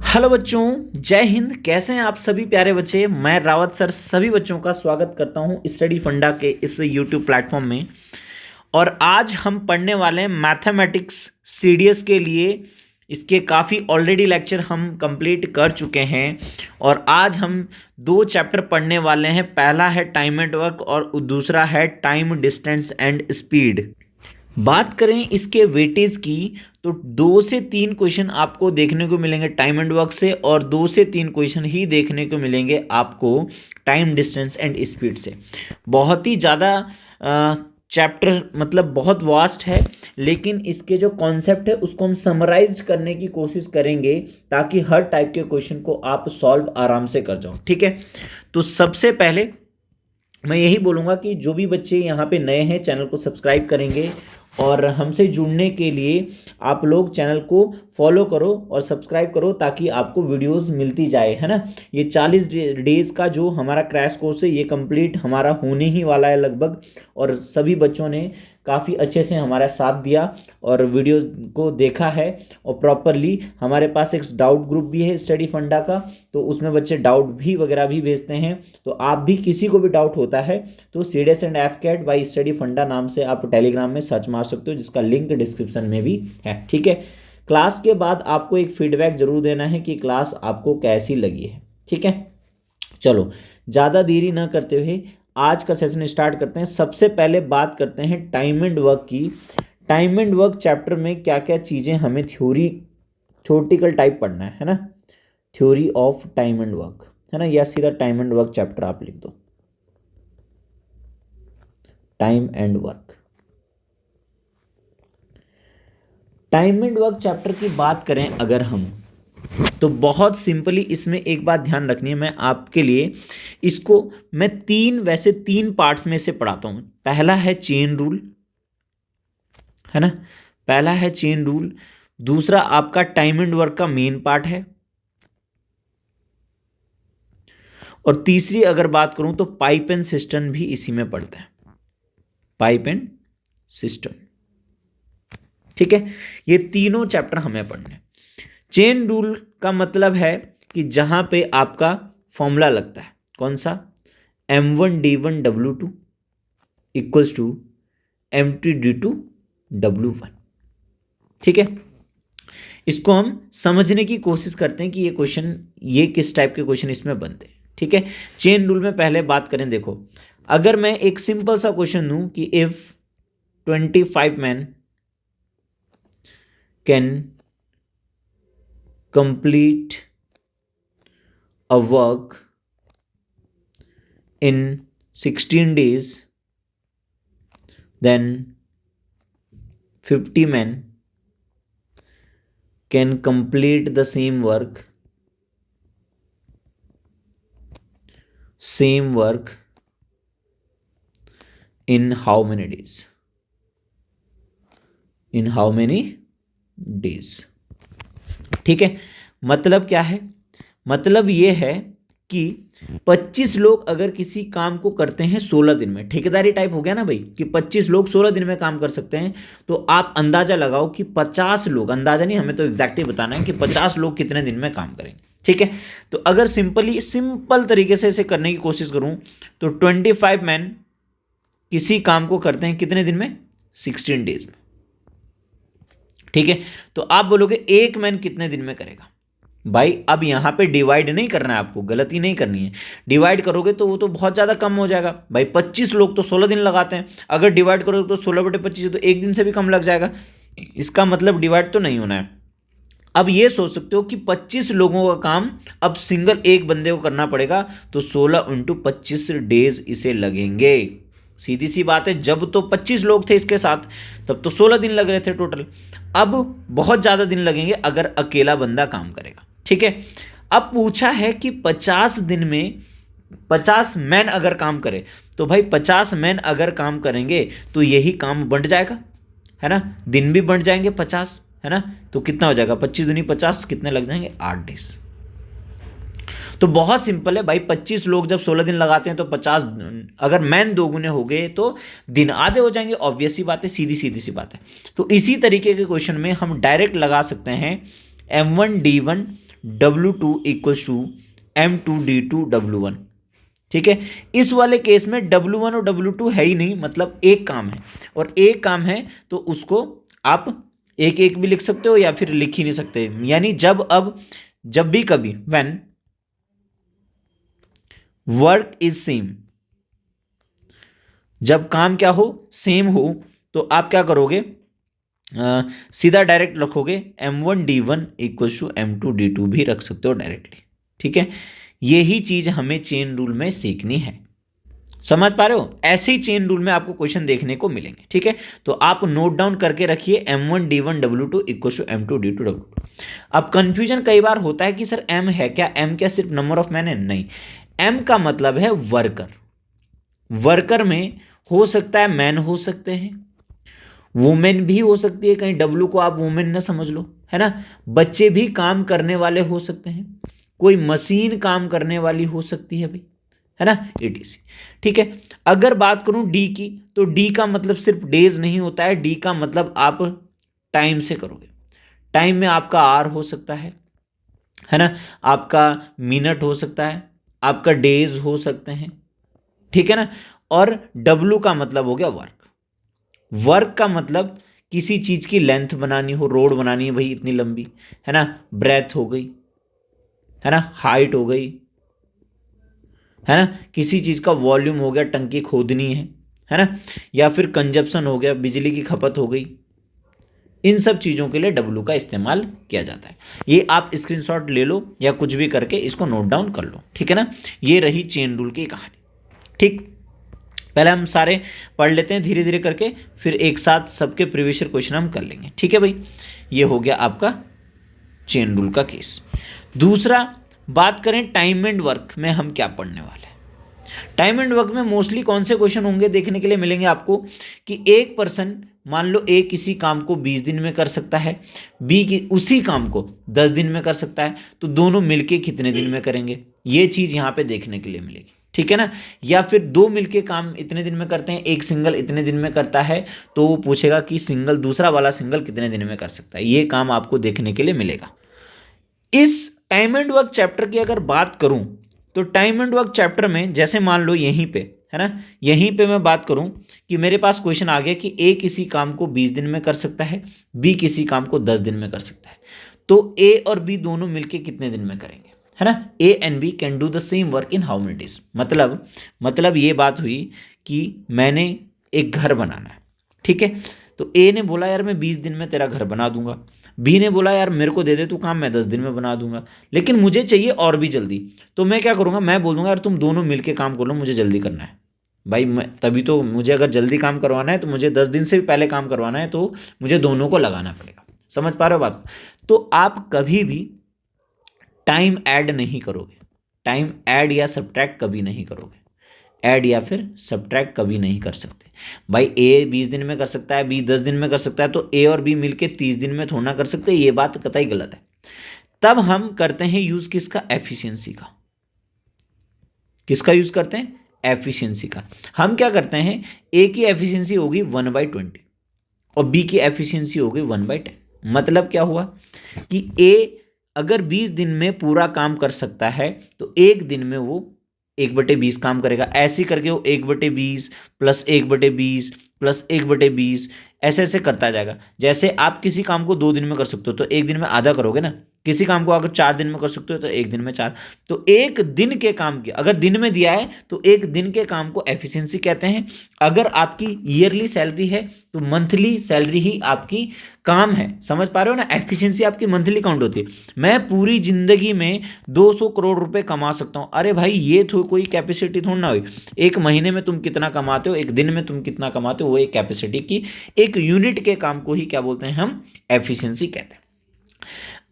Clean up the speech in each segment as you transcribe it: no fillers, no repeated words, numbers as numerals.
Hello बच्चों, जय हिंद। कैसे हैं आप सभी प्यारे बच्चे। मैं रावत सर सभी बच्चों का स्वागत करता हूं स्टडी फंडा के इस यूट्यूब प्लेटफॉर्म में। और आज हम पढ़ने वाले हैं मैथमेटिक्स सीडीएस के लिए। इसके काफ़ी ऑलरेडी लेक्चर हम कंप्लीट कर चुके हैं और आज हम दो चैप्टर पढ़ने वाले हैं। पहला है टाइम एंड वर्क और दूसरा है टाइम, डिस्टेंस एंड स्पीड। बात करें इसके वेटेज की तो 2 से 3 क्वेश्चन आपको देखने को मिलेंगे टाइम एंड वर्क से और 2 से 3 क्वेश्चन ही देखने को मिलेंगे आपको टाइम, डिस्टेंस एंड स्पीड से। बहुत ही ज़्यादा चैप्टर मतलब बहुत वास्ट है, लेकिन इसके जो कॉन्सेप्ट है उसको हम समराइज करने की कोशिश करेंगे ताकि हर टाइप के क्वेश्चन को आप सॉल्व आराम से कर जाओ। ठीक है, तो सबसे पहले मैं यही बोलूँगा कि जो भी बच्चे यहाँ पे नए हैं चैनल को सब्सक्राइब करेंगे और हमसे जुड़ने के लिए आप लोग चैनल को फॉलो करो और सब्सक्राइब करो ताकि आपको वीडियोस मिलती जाए, है ना। ये 40 डेज़ का जो हमारा क्रैश कोर्स है ये कंप्लीट हमारा होने ही वाला है लगभग। और सभी बच्चों ने काफ़ी अच्छे से हमारा साथ दिया और वीडियोस को देखा है और प्रॉपरली। हमारे पास एक डाउट ग्रुप भी है स्टडी फंडा का, तो उसमें बच्चे डाउट भी वगैरह भी भेजते हैं। तो आप भी किसी को भी डाउट होता है तो सीडीएस एंड एफकेट बाय स्टडी फंडा नाम से आप टेलीग्राम में सर्च मार सकते हो, जिसका लिंक डिस्क्रिप्शन में भी है। ठीक है, क्लास के बाद आपको एक फीडबैक जरूर देना है कि क्लास आपको कैसी लगी है। ठीक है, चलो ज़्यादा देरी ना करते हुए आज का सेशन स्टार्ट करते हैं। सबसे पहले बात करते हैं टाइम एंड वर्क की। टाइम एंड वर्क चैप्टर में क्या क्या चीज़ें हमें थ्योरेटिकल टाइप पढ़ना है ना। Theory of time and work, है ना, या सीधा टाइम एंड वर्क चैप्टर आप लिख दो, time and work. Time and work chapter की बात करें अगर हम, तो बहुत सिंपली इसमें एक बात ध्यान रखनी है। मैं आपके लिए इसको मैं तीन पार्ट्स में से पढ़ाता हूं। पहला है चेन रूल, है ना, पहला है चेन रूल। दूसरा आपका टाइम एंड वर्क का मेन पार्ट है और तीसरी अगर बात करूं तो पाइप एंड सिस्टम भी इसी में पड़ता है, पाइप एंड सिस्टम। ठीक है, ये तीनों चैप्टर हमें पढ़ने हैं। चेन रूल का मतलब है कि जहां पे आपका फॉर्मूला लगता है, कौन सा, M1D1W2 इक्वल्स टू M2D2W1। ठीक है, इसको हम समझने की कोशिश करते हैं कि ये क्वेश्चन, ये किस टाइप के क्वेश्चन इसमें बनते हैं। ठीक है, चेन रूल में पहले बात करें, देखो अगर मैं एक सिंपल सा क्वेश्चन दूं कि if 25 man can complete a work in 16 days, then 50 men can complete the same work in how many days? In how many days? ठीक है, मतलब क्या है, मतलब ये है कि 25 लोग अगर किसी काम को करते हैं 16 दिन में, ठेकेदारी टाइप हो गया ना भाई, कि 25 लोग 16 दिन में काम कर सकते हैं, तो आप अंदाजा लगाओ कि 50 लोग, अंदाजा नहीं, हमें तो एग्जैक्टली बताना है कि 50 लोग कितने दिन में काम करेंगे। ठीक है, तो अगर सिंपल तरीके से इसे करने की कोशिश करूं तो 25 मैन किसी काम को करते हैं कितने दिन में, 16 डेज में। ठीक है, तो आप बोलोगे एक मैन कितने दिन में करेगा। भाई अब यहां पे डिवाइड नहीं करना है आपको, गलती नहीं करनी है। डिवाइड करोगे तो वो तो बहुत ज़्यादा कम हो जाएगा भाई। 25 लोग तो 16 दिन लगाते हैं, अगर डिवाइड करोगे तो 16/25 तो एक दिन से भी कम लग जाएगा। इसका मतलब डिवाइड तो नहीं होना है। अब ये सोच सकते हो कि 25 लोगों का काम अब सिंगल एक बंदे को करना पड़ेगा, तो 16 × 25 डेज इसे लगेंगे। सीधी सी बात है, जब तो 25 लोग थे इसके साथ तब तो 16 दिन लग रहे थे टोटल। अब बहुत ज़्यादा दिन लगेंगे अगर अकेला बंदा काम करेगा। ठीक है, अब पूछा है कि 50 दिन में 50 मैन अगर काम करे, तो भाई 50 मैन अगर काम करेंगे तो यही काम बंट जाएगा, है ना, दिन भी बंट जाएंगे 50, है ना। तो कितना हो जाएगा, 25 दूनी 50, कितने लग जाएंगे, 8 डेज। तो बहुत सिंपल है भाई, 25 लोग जब 16 दिन लगाते हैं तो 50, अगर मैन 2 गुने हो गए तो दिन आधे हो जाएंगे। ऑब्वियस सी बात है, सीधी सी बात है। तो इसी तरीके के क्वेश्चन में हम डायरेक्ट लगा सकते हैं M1D1 W2 equals to M2D2 W1। ठीक है, इस वाले केस में W1 और W2 है ही नहीं, मतलब एक काम है, और एक काम है तो उसको आप एक एक भी लिख सकते हो या फिर लिख ही नहीं सकते। यानी जब भी कभी व्हेन वर्क इज सेम, जब काम क्या हो, सेम हो, तो आप क्या करोगे, सीधा डायरेक्ट रखोगे M1D1 इक्वल्स टू M2D2 भी रख सकते हो डायरेक्टली। ठीक है, यही चीज हमें चेन रूल में सीखनी है। समझ पा रहे हो, ऐसे ही चेन रूल में आपको क्वेश्चन देखने को मिलेंगे। ठीक है, तो आप नोट डाउन करके रखिए M1D1 W2 equals to M2D2 W2। अब कंफ्यूजन कई बार होता है कि सर M है क्या, M क्या सिर्फ नंबर ऑफ मैन है? नहीं, M का मतलब है वर्कर। वर्कर में हो सकता है मैन हो सकते हैं, वुमेन भी हो सकती है, कहीं W को आप वुमेन ना समझ लो, है ना। बच्चे भी काम करने वाले हो सकते हैं, कोई मशीन काम करने वाली हो सकती है भाई, है ना, etc। ठीक है, अगर बात करूं डी की, तो डी का मतलब सिर्फ डेज नहीं होता है, डी का मतलब आप टाइम से करोगे। टाइम में आपका आर हो सकता है ना, आपका मिनट हो सकता है, आपका डेज हो सकते हैं। ठीक है ना, और डब्लू का मतलब हो गया वर्क। वर्क का मतलब किसी चीज की लेंथ बनानी हो, रोड बनानी है भाई इतनी लंबी, है ना, ब्रेथ हो गई, है ना, हाइट हो गई, है ना, किसी चीज का वॉल्यूम हो गया, टंकी खोदनी है ना, या फिर कंजप्शन हो गया, बिजली की खपत हो गई। इन सब चीजों के लिए डब्लू का इस्तेमाल किया जाता है। ये आप स्क्रीनशॉट ले लो या कुछ भी करके इसको नोट डाउन कर लो। ठीक है ना, ये रही चेन रूल की कहानी। ठीक, पहले हम सारे पढ़ लेते हैं धीरे धीरे करके, फिर एक साथ सबके प्रीवियस ईयर क्वेश्चन हम कर लेंगे। ठीक है भाई, ये हो गया आपका चेन रूल का केस। दूसरा, बात करें टाइम एंड वर्क में हम क्या पढ़ने वाले हैं। टाइम एंड वर्क में मोस्टली कौन से क्वेश्चन होंगे देखने के लिए मिलेंगे आपको, कि एक पर्सन मान लो ए किसी काम को 20 दिन में कर सकता है, बी की उसी काम को 10 दिन में कर सकता है, तो दोनों मिलके कितने दिन में करेंगे, ये चीज यहाँ पे देखने के लिए मिलेगी। ठीक है ना, या फिर दो मिलके काम इतने दिन में करते हैं, एक सिंगल इतने दिन में करता है, तो वो पूछेगा कि सिंगल, दूसरा वाला सिंगल कितने दिन में कर सकता है, ये काम आपको देखने के लिए मिलेगा। इस टाइम एंड वर्क चैप्टर की अगर बात करूं, तो टाइम एंड वर्क चैप्टर में जैसे मान लो यहीं पे, है ना, यहीं पे मैं बात करूं कि मेरे पास क्वेश्चन आ गया कि ए किसी काम को 20 दिन में कर सकता है, बी किसी काम को 10 दिन में कर सकता है, तो ए और बी दोनों मिलके कितने दिन में करेंगे, है ना। A and B can do the same work in how many days. मतलब ये बात हुई कि मैंने एक घर बनाना है, ठीक है, तो ए ने बोला यार मैं 20 दिन में तेरा घर बना दूंगा, बी ने बोला यार मेरे को दे दे तू काम, मैं 10 दिन में बना दूंगा, लेकिन मुझे चाहिए और भी जल्दी, तो मैं क्या करूंगा, मैं बोल दूंगा यार तुम दोनों मिलके काम कर लो, मुझे जल्दी करना है भाई, मैं तभी तो, मुझे अगर जल्दी काम करवाना है तो मुझे 10 दिन से भी पहले काम करवाना है, तो मुझे दोनों को लगाना पड़ेगा। समझ पा रहे हो बात। तो आप कभी भी टाइम ऐड नहीं करोगे, टाइम ऐड या सब्ट्रैक्ट कभी नहीं करोगे, ऐड या फिर सब्ट्रैक्ट कभी नहीं कर सकते भाई। ए 20 दिन में कर सकता है, बी 10 दिन में कर सकता है, तो ए और बी मिलके 30 दिन में थोड़ा ना कर सकते, ये बात कतई गलत है। तब हम करते हैं यूज किसका, एफिशिएंसी का। किसका यूज करते हैं, एफिशिएंसी का। हम क्या करते हैं, ए की एफिशिएंसी होगी 1/20 और बी की एफिशिएंसी होगी 1/10। मतलब क्या हुआ कि ए अगर 20 दिन में पूरा काम कर सकता है, तो एक दिन में वो 1/20 काम करेगा। ऐसे करके वो 1/20 प्लस 1/20 प्लस 1/20 ऐसे ऐसे करता जाएगा। जैसे आप किसी काम को 2 दिन में कर सकते हो, तो एक दिन में आधा करोगे ना। किसी काम को अगर 4 दिन में कर सकते हो, तो एक दिन में 4। तो एक दिन के काम की अगर दिन में दिया है, तो एक दिन के काम को एफिशिएंसी कहते हैं। अगर आपकी ईयरली सैलरी है, तो मंथली सैलरी ही आपकी काम है। समझ पा रहे हो ना, एफिशिएंसी आपकी मंथली काउंट होती है। मैं पूरी जिंदगी में 200 करोड़ रुपए कमा सकता हूं, अरे भाई ये तो कोई कैपेसिटी थोड़ी ना हुई। एक महीने में तुम कितना कमाते हो, एक दिन में तुम कितना कमाते हो, वो एक कैपेसिटी की, एक यूनिट के काम को ही क्या बोलते हैं हम, एफिशिएंसी कहते हैं।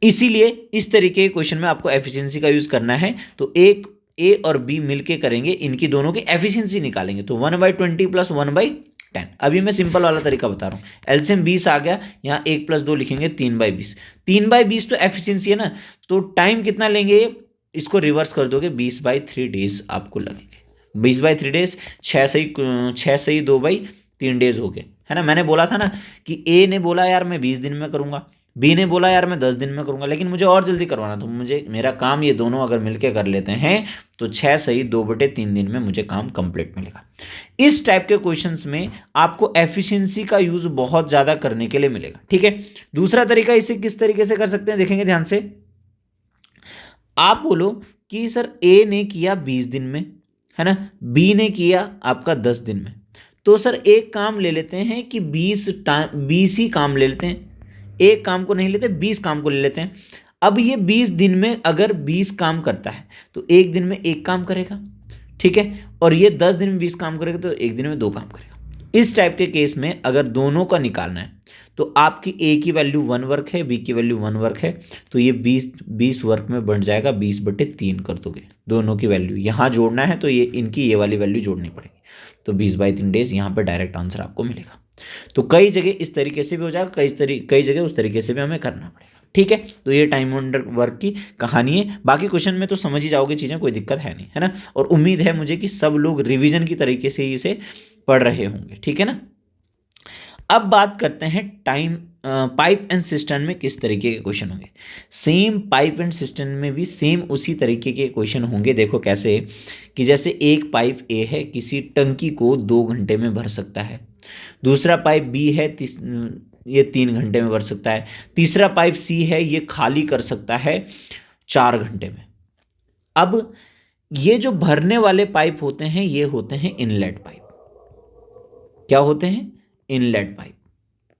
इसीलिए इस तरीके के क्वेश्चन में आपको एफिशिएंसी का यूज करना है। तो एक ए और बी मिलके करेंगे, इनकी दोनों की एफिशिएंसी निकालेंगे, तो 1/20 प्लस 1/10। अभी मैं सिंपल वाला तरीका बता रहा हूँ। एलसीएम 20 आ गया, यहाँ 1 + 2 लिखेंगे, 3/20। 3/20 तो एफिशिएंसी है ना, तो टाइम कितना लेंगे, इसको रिवर्स कर दोगे, 20/3 डेज आपको लगेंगे। 20/3 डेज, 6 सही 2/3 डेज हो गए, है ना। मैंने बोला था ना कि ए ने बोला यार मैं 20 दिन में करूंगा, बी ने बोला यार मैं 10 दिन में करूंगा, लेकिन मुझे और जल्दी करवाना, तो मुझे मेरा काम ये दोनों अगर मिलके कर लेते हैं तो 6 सही 2/3 दिन में मुझे काम कंप्लीट मिलेगा। इस टाइप के क्वेश्चंस में आपको एफिशिएंसी का यूज बहुत ज़्यादा करने के लिए मिलेगा। ठीक है, दूसरा तरीका इसे किस तरीके से कर सकते हैं देखेंगे ध्यान से। आप बोलो कि सर ए ने किया 20 दिन में, है ना, बी ने किया आपका 10 दिन में, तो सर एक काम ले लेते हैं कि 20 ही काम ले लेते हैं, एक काम को नहीं लेते, 20 काम को ले लेते हैं। अब ये 20 दिन में अगर 20 काम करता है तो एक दिन में एक काम करेगा, ठीक है, और ये 10 दिन में 20 काम करेगा तो एक दिन में 2 काम करेगा। इस टाइप के केस में अगर दोनों का निकालना है तो आपकी ए की वैल्यू 1 वर्क है, बी की वैल्यू 1 वर्क है, तो ये 20 वर्क में बन जाएगा, 20/3 कर दोगे। दोनों की वैल्यू यहाँ जोड़ना है तो ये इनकी ये वाली वैल्यू जोड़नी पड़ेगी, तो 20/3 डेज यहाँ पर डायरेक्ट आंसर आपको मिलेगा। तो कई जगह इस तरीके से भी हो जाएगा, कई जगह उस तरीके से भी हमें करना पड़ेगा। ठीक है, तो ये टाइम अंडर वर्क की कहानी है। बाकी क्वेश्चन में तो समझ ही जाओगे चीज़ें, कोई दिक्कत है नहीं, है ना। और उम्मीद है मुझे कि सब लोग रिवीजन की तरीके से ही इसे पढ़ रहे होंगे। ठीक है ना। अब बात करते हैं टाइम पाइप एंड सिस्टम में किस तरीके के क्वेश्चन होंगे। सेम पाइप एंड सिस्टम में भी सेम उसी तरीके के क्वेश्चन होंगे। देखो कैसे, कि जैसे एक पाइप ए है, किसी टंकी को 2 घंटे में भर सकता है। दूसरा पाइप बी है, ये 3 घंटे में भर सकता है। तीसरा पाइप सी है, ये खाली कर सकता है 4 घंटे में। अब ये जो भरने वाले पाइप होते हैं ये होते हैं इनलेट पाइप। क्या होते हैं? Inlet pipe.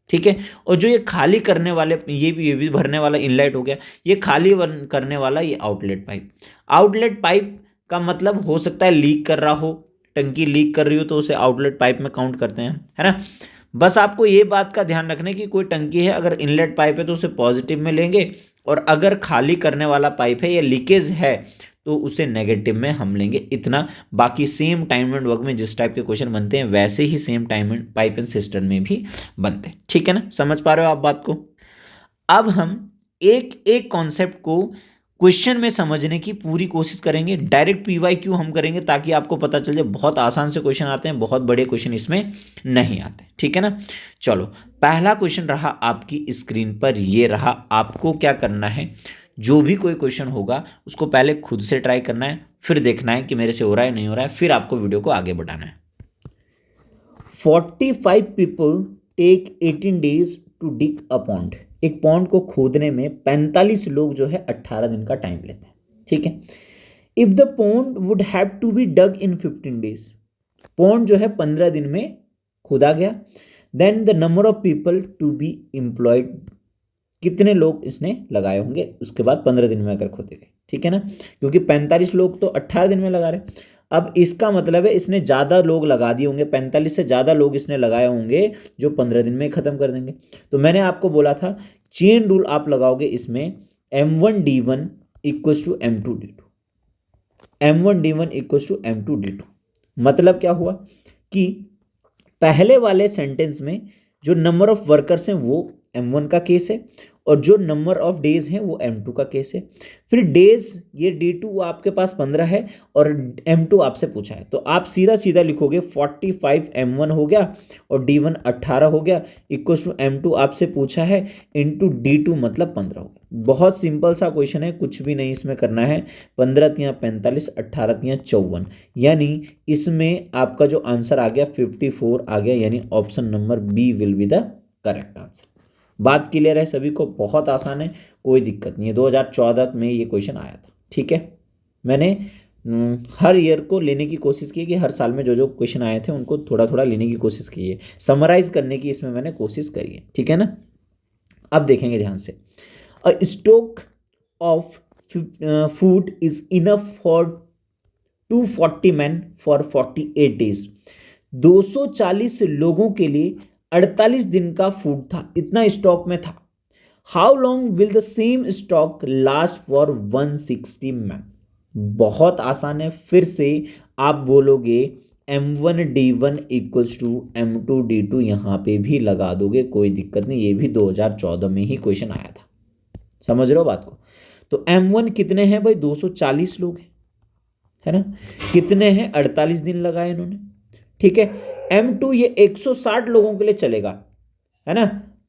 ठीक है, और जो ये खाली करने वाले, ये भी भरने वाला इनलेट हो गया, ये खाली करने वाला ये आउटलेट पाइप। आउटलेट पाइप का मतलब हो सकता है लीक कर रहा हो, टंकी लीक कर रही हो तो उसे आउटलेट पाइप में काउंट करते हैं, है ना। बस आपको ये बात का ध्यान रखना है कि कोई टंकी है, अगर इनलेट पाइप है तो उसे पॉजिटिव में लेंगे, और अगर खाली करने वाला पाइप है या लीकेज है तो उसे नेगेटिव में हम लेंगे, इतना। बाकी सेम टाइम एंड वर्क में जिस टाइप के क्वेश्चन बनते हैं वैसे ही same time and pipe and system में भी बनते हैं। ठीक है ना, समझ पा रहे हो आप बात को। अब हम एक एक कॉन्सेप्ट को क्वेश्चन में समझने की पूरी कोशिश करेंगे। डायरेक्ट PYQ हम करेंगे ताकि आपको पता चल जाए, बहुत आसान से क्वेश्चन आते हैं, बहुत बड़े क्वेश्चन इसमें नहीं आते। ठीक है ना। चलो, पहला क्वेश्चन रहा आपकी स्क्रीन पर, ये रहा। आपको क्या करना है, जो भी कोई क्वेश्चन होगा उसको पहले खुद से ट्राई करना है, फिर देखना है कि मेरे से हो रहा है नहीं हो रहा है, फिर आपको वीडियो को आगे बढ़ाना है। 45 people take 18 days to dig a pond. एक पॉन्ड को खोदने में 45 लोग जो है 18 दिन का टाइम लेते हैं। ठीक है, if the pond would have to be dug in 15 days, pond जो है 15 दिन में खोदा गया, then the number of people to be employed, कितने लोग इसने लगाए होंगे उसके बाद 15 दिन में अगर खोदे गए। ठीक है ना, क्योंकि 45 लोग तो 18 दिन में लगा रहे। अब इसका मतलब है इसने ज़्यादा लोग लगा दिए होंगे, 45 से ज़्यादा लोग इसने लगाए होंगे जो 15 दिन में ख़त्म कर देंगे। तो मैंने आपको बोला था चेन रूल आप लगाओगे इसमें, M1D1 equals to M2D2, M1D1 equals to M2D2। मतलब क्या हुआ कि पहले वाले सेंटेंस में जो नंबर ऑफ वर्कर्स हैं वो M1 का केस है, और जो नंबर ऑफ डेज हैं वो M2 का केस है। फिर डेज, ये D2 आपके पास 15 है और M2 आपसे पूछा है, तो आप सीधा सीधा लिखोगे 45 M1 हो गया और D1 18 हो गया, इक्वल टू M2 आपसे पूछा है इंटू D2 मतलब 15 हो गया। बहुत सिंपल सा क्वेश्चन है, कुछ भी नहीं इसमें करना है। 15 तियाँ 45, 18 तियाँ 54, यानी इसमें आपका जो आंसर आ गया 54 आ गया, यानी option number B will be the correct answer. बात क्लियर है सभी को? बहुत आसान है, कोई दिक्कत नहीं है। 2014 में ये क्वेश्चन आया था। ठीक है, मैंने हर ईयर को लेने की कोशिश की कि हर साल में जो जो क्वेश्चन आए थे उनको थोड़ा थोड़ा लेने की कोशिश की है, समराइज करने की इसमें मैंने कोशिश करी है। ठीक है ना। अब देखेंगे ध्यान से, a stock of food is enough for 240 man for 48 days। 240 लोगों के लिए 48 दिन का फूड था, इतना स्टॉक में था। How long will the same stock last for 160 man. बहुत आसान है, फिर से आप बोलोगे M1D1 इक्वल्स टू M2D2, यहाँ पे भी लगा दोगे, कोई दिक्कत नहीं। ये भी 2014 में ही क्वेश्चन आया था, समझ रहे हो बात को। तो M1 कितने हैं भाई? 240 लोग हैं, है ना। कितने हैं? 48 दिन लगाए इन्होंने। ठीक है, M2 ये 160 लोगों के लिए चलेगा, है ना।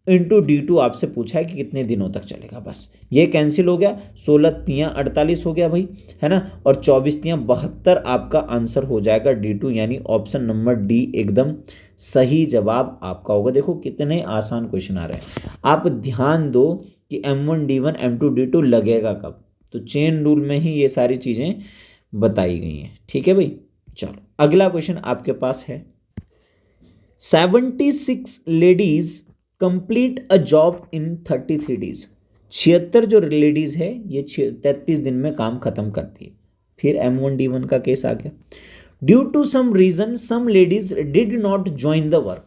इंटू D2 आपसे पूछा है कि कितने दिनों तक चलेगा, बस ये कैंसिल हो गया। 16 तियाँ 48 हो गया भाई, है ना, और 24 तियाँ 72 आपका आंसर हो जाएगा D2, यानी ऑप्शन नंबर डी एकदम सही जवाब आपका होगा। देखो कितने आसान क्वेश्चन आ रहे हैं, आप ध्यान दो कि M1 D1 M2 D2 लगेगा कब, तो चेन रूल में ही ये सारी चीज़ें बताई गई हैं। ठीक है भाई, चलो अगला क्वेश्चन आपके पास है। 76 ladies complete a job in 33 days. 76 जो लेडीज है ये 33 दिन में काम खत्म करती है। फिर M1 D1 का केस आ गया। Due to some reason some ladies did not join the work.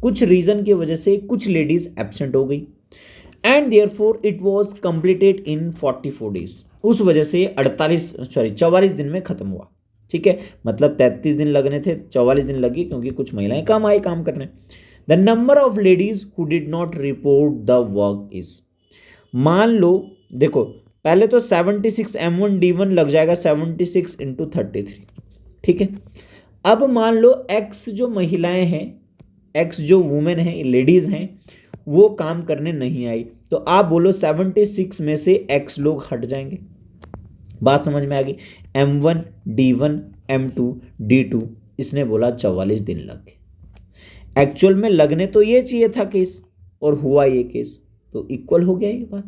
कुछ रीजन की वजह से कुछ लेडीज एब्सेंट हो गई and therefore it was completed in 44 days. उस वजह से 44 दिन में खत्म हुआ। ठीक है, मतलब 33 दिन लगने थे, 44 दिन लगी क्योंकि कुछ महिलाएं कम आई काम करने। The number of ladies who did not report the work is, मान लो देखो पहले तो 76 M1 D1 लग जाएगा 76 इंटू 33। ठीक है, अब मान लो X जो महिलाएं हैं, X जो वुमेन हैं, लेडीज हैं, वो काम करने नहीं आई, तो आप बोलो 76 में से X लोग हट जाएंगे। बात समझ में आ गई। M1 D1 M2 D2 इसने बोला 44 दिन लग गए। एक्चुअल में लगने तो ये चाहिए था केस, और हुआ ये केस, तो इक्वल हो गया ये बात।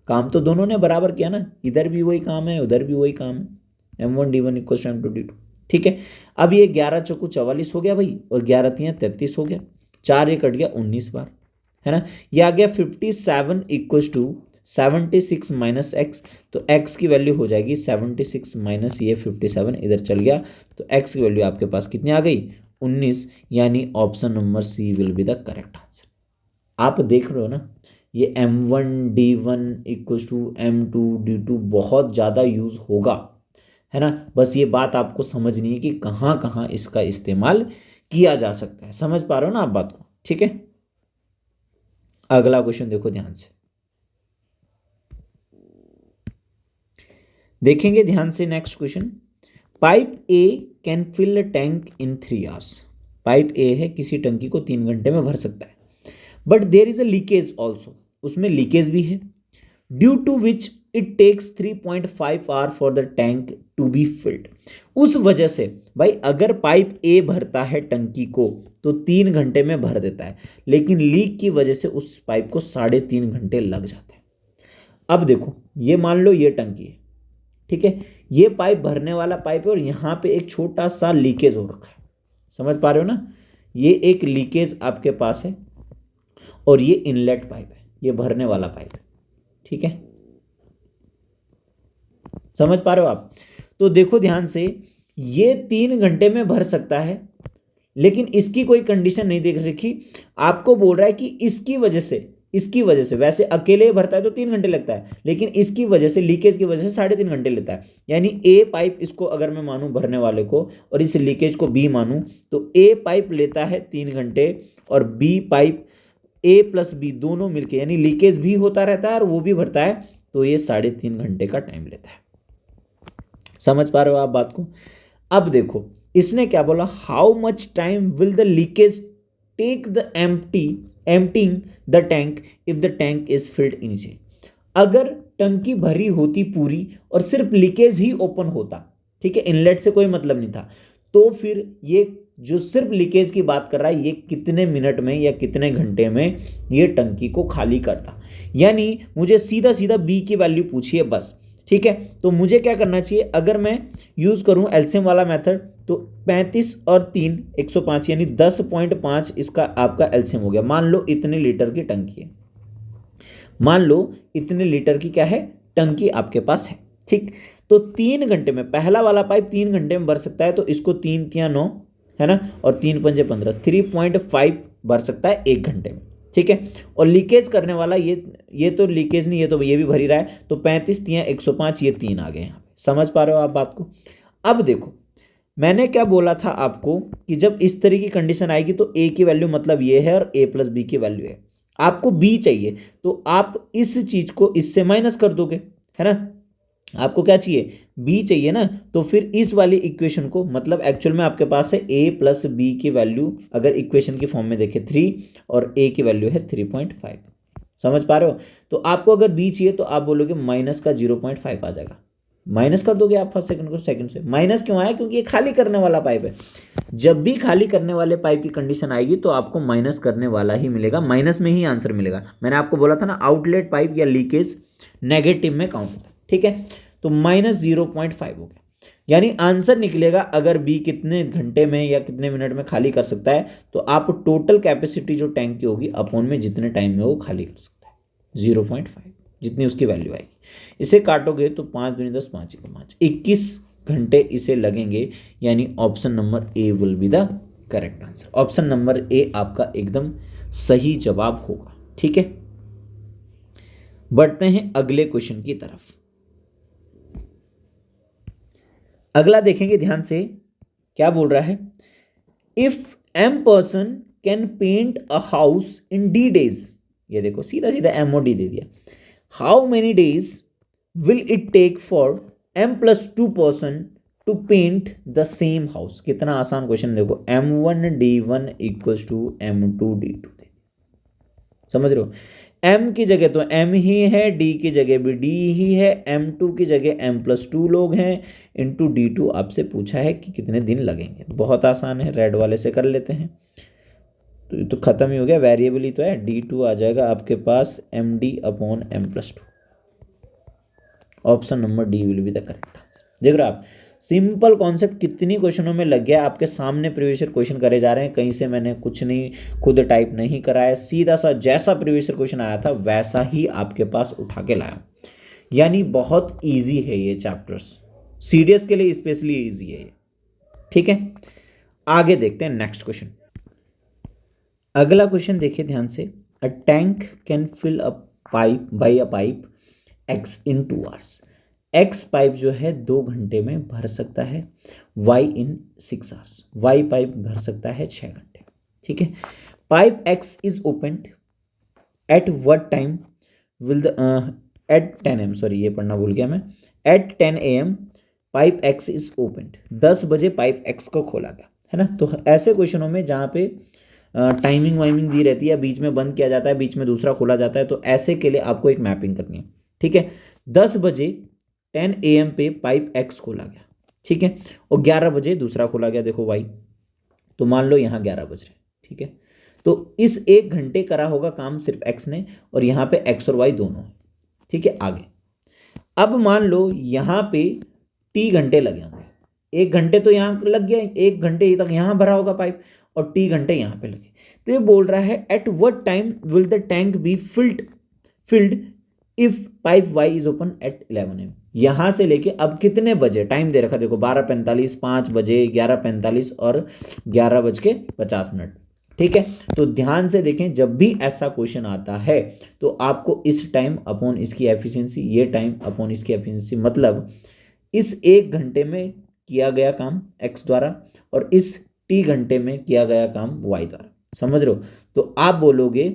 काम तो दोनों ने बराबर किया ना, इधर भी वही काम है उधर भी वही काम है। M1 D1 equal to M2 D2। ठीक है, अब ये 11 चौको 44 हो गया भाई, और 11 तियाँ 33 हो गया, 4 ये कट गया 19 बार, है ना। ये आ गया 57 इक्वल टू 76 माइनस एक्स, तो x की वैल्यू हो जाएगी 76 माइनस ये 57, इधर चल गया, तो x की वैल्यू आपके पास कितनी आ गई 19, यानी option number C will be the correct answer. आप देख रहे हो ना, ये M1 D1 equal to M2 D2 बहुत ज़्यादा यूज़ होगा, है ना। बस ये बात आपको समझनी है कि कहाँ कहाँ इसका इस्तेमाल किया जा सकता है। समझ पा रहे हो ना आप बात को। ठीक है, अगला क्वेश्चन देखो ध्यान से, देखेंगे ध्यान से। Next question, pipe A can fill a tank in 3 hours. Pipe A है, किसी टंकी को 3 घंटे में भर सकता है, but there is a leakage also, उसमें लीकेज भी है, due to which it takes 3.5 hour for the tank to be filled. उस वजह से भाई अगर पाइप ए भरता है टंकी को तो 3 घंटे में भर देता है, लेकिन लीक की वजह से उस पाइप को 3.5 घंटे लग जाते हैं। अब देखो ये मान लो ये टंकी है, ठीक है, ये पाइप भरने वाला पाइप है, और यहाँ पे एक छोटा सा लीकेज हो रखा है। समझ पा रहे हो ना, ये एक लीकेज आपके पास है, और ये इनलेट पाइप है, ये भरने वाला पाइप है। ठीक है, समझ पा रहे हो आप। तो देखो ध्यान से, ये 3 घंटे में भर सकता है, लेकिन इसकी कोई कंडीशन नहीं देख रखी। आपको बोल रहा है कि इसकी वजह से वैसे अकेले भरता है तो 3 घंटे लगता है, लेकिन इसकी वजह से, लीकेज की वजह से 3.5 घंटे लेता है। यानी ए पाइप, इसको अगर मैं मानूं भरने वाले को, और इस लीकेज को बी मानूं, तो ए पाइप लेता है 3 घंटे, और B pipe A plus B दोनों मिलके, यानी लीकेज भी होता रहता है और वो भी भरता है, तो ये 3.5 घंटे का टाइम लेता है। समझ पा रहे हो आप बात को। अब देखो इसने क्या बोला, how much time will the leakage take the emptying the tank if the tank is filled initially. अगर टंकी भरी होती पूरी और सिर्फ लीकेज ही ओपन होता, ठीक है, इनलेट से कोई मतलब नहीं था, तो फिर ये जो सिर्फ लीकेज की बात कर रहा है, ये कितने मिनट में या कितने घंटे में ये टंकी को खाली करता। यानी मुझे सीधा सीधा बी की वैल्यू पूछी है बस। ठीक है, तो मुझे क्या करना चाहिए, अगर मैं यूज़ करूं एलसीएम वाला मेथड, तो 35 और 3 105, यानी 10.5 इसका आपका एलसीएम हो गया। मान लो इतने लीटर की टंकी है, मान लो इतने लीटर की क्या है टंकी आपके पास है। ठीक, तो 3 घंटे में पहला वाला पाइप 3 घंटे में भर सकता है, तो इसको 3 तियाँ 9, है ना, और 3 पंजे 15, 3.5 भर सकता है 1 घंटे में। ठीक है, और लीकेज करने वाला ये तो लीकेज नहीं, ये भी भर ही रहा है, तो 35 तियाँ 105, ये 3 आ गए यहाँ पे। समझ पा रहे हो आप बात को। अब देखो मैंने क्या बोला था आपको कि जब इस तरह की कंडीशन आएगी तो ए की वैल्यू मतलब ये है और ए प्लस बी की वैल्यू है, आपको बी चाहिए, तो आप इस चीज को इससे माइनस कर दोगे, है ना। आपको क्या चाहिए, बी चाहिए ना, तो फिर इस वाली इक्वेशन को, मतलब एक्चुअल में आपके पास है ए प्लस बी की वैल्यू, अगर इक्वेशन की फॉर्म में देखें 3 और ए की वैल्यू है 3.5, समझ पा रहे हो? तो आपको अगर बी चाहिए तो आप बोलोगे माइनस का 0.5 आ जाएगा, माइनस कर दोगे आप फर्स्ट सेकंड को सेकंड से। माइनस क्यों आया? क्योंकि ये खाली करने वाला पाइप है। जब भी खाली करने वाले पाइप की कंडीशन आएगी तो आपको माइनस करने वाला ही मिलेगा, माइनस में ही आंसर मिलेगा। मैंने आपको बोला था ना, आउटलेट पाइप या लीकेज नेगेटिव में काउंट होता है, ठीक है। तो -0.5 हो गया, यानी आंसर निकलेगा अगर बी कितने घंटे में या कितने मिनट में खाली कर सकता है, तो आप टोटल कैपेसिटी जो टैंक की होगी अपॉन में जितने टाइम में वो खाली कर सकता है 0.5, जितनी उसकी वैल्यू आएगी। इसे काटोगे तो 5 दूनी 10, 5 का 5, 21 घंटे इसे लगेंगे, यानी option number A will be the correct answer. Option number A आपका एकदम सही जवाब होगा, ठीक है। बढ़ते हैं अगले क्वेश्चन की तरफ। अगला देखेंगे ध्यान से, क्या बोल रहा है? If M person can paint a house in D days, ये देखो सीधा सीधा एम और डी दे दिया, how many days will it take for m+2 person to paint the same house? कितना आसान क्वेश्चन, देखो m1d1 इक्वल्स टू m2d2, समझ रहे हो? m की जगह तो m ही है, d की जगह भी d ही है, m2 की जगह m+2 लोग हैं, इंटू d2 आपसे पूछा है कि कितने दिन लगेंगे। बहुत आसान है, रेड वाले से कर लेते हैं, तो ये तो खत्म ही हो गया, वेरिएबल ही तो है। d2 आ जाएगा आपके पास md/m+2। Option number D will be the correct answer. देख रहे हो आप, सिंपल कॉन्सेप्ट कितनी क्वेश्चनों में लग गया, आपके सामने प्रीवियस ईयर क्वेश्चन करे जा रहे हैं, कहीं से मैंने कुछ नहीं खुद टाइप नहीं कराया, सीधा सा जैसा प्रीवियस ईयर क्वेश्चन आया था वैसा ही आपके पास उठा के लाया। यानी बहुत इजी है ये चैप्टर्स, सीडीएस के लिए स्पेशली इजी है ये, ठीक है। आगे देखते हैं नेक्स्ट क्वेश्चन। अगला क्वेश्चन देखिए ध्यान से, a tank can fill a pipe by a pipe x in 2 hours. x pipe जो है 2 घंटे में भर सकता है, y in 6 hours. y pipe भर सकता है 6 घंटे, ठीक है। Pipe x is opened at what time will the at 10 am, sorry ये पढ़ना भूल गया मैं, at 10 am pipe x is opened, 10 बजे पाइप x को खोला गया, है ना। तो ऐसे क्वेश्चनों में जहाँ पे टाइमिंग वाइमिंग दी रहती है, बीच में बंद किया जाता है, बीच में दूसरा खोला जाता है, तो ऐसे के लिए आपको एक मैपिंग करनी है, ठीक है। 10 बजे 10 am पे पाइप x खोला गया, ठीक है, और 11 बजे दूसरा खोला गया, देखो y, तो मान लो यहाँ 11 बज रहे, ठीक है। तो इस 1 घंटे करा होगा काम सिर्फ x ने, और यहाँ पे x और y दोनों है, ठीक है। आगे अब मान लो यहाँ पे t घंटे लगे होंगे, 1 घंटे तो यहाँ लग गया, 1 घंटे तक यहाँ भरा होगा पाइप, और t घंटे यहाँ पे लगे। तो ये बोल रहा है eight what time will the tank be filled if pipe y is open at 11 am। यहां से लेके अब कितने बजे टाइम दे रखा, देखो 12:45, 5 बजे, 11:45 और 11:50, ठीक है। तो ध्यान से देखें, जब भी ऐसा क्वेश्चन आता है तो आपको इस टाइम अपॉन इसकी एफिशिएंसी, ये टाइम अपॉन इसकी एफिशिएंसी, मतलब इस 1 घंटे में किया गया काम x द्वारा और इस t घंटे में किया गया काम y द्वारा, समझ रहे हो? तो आप बोलोगे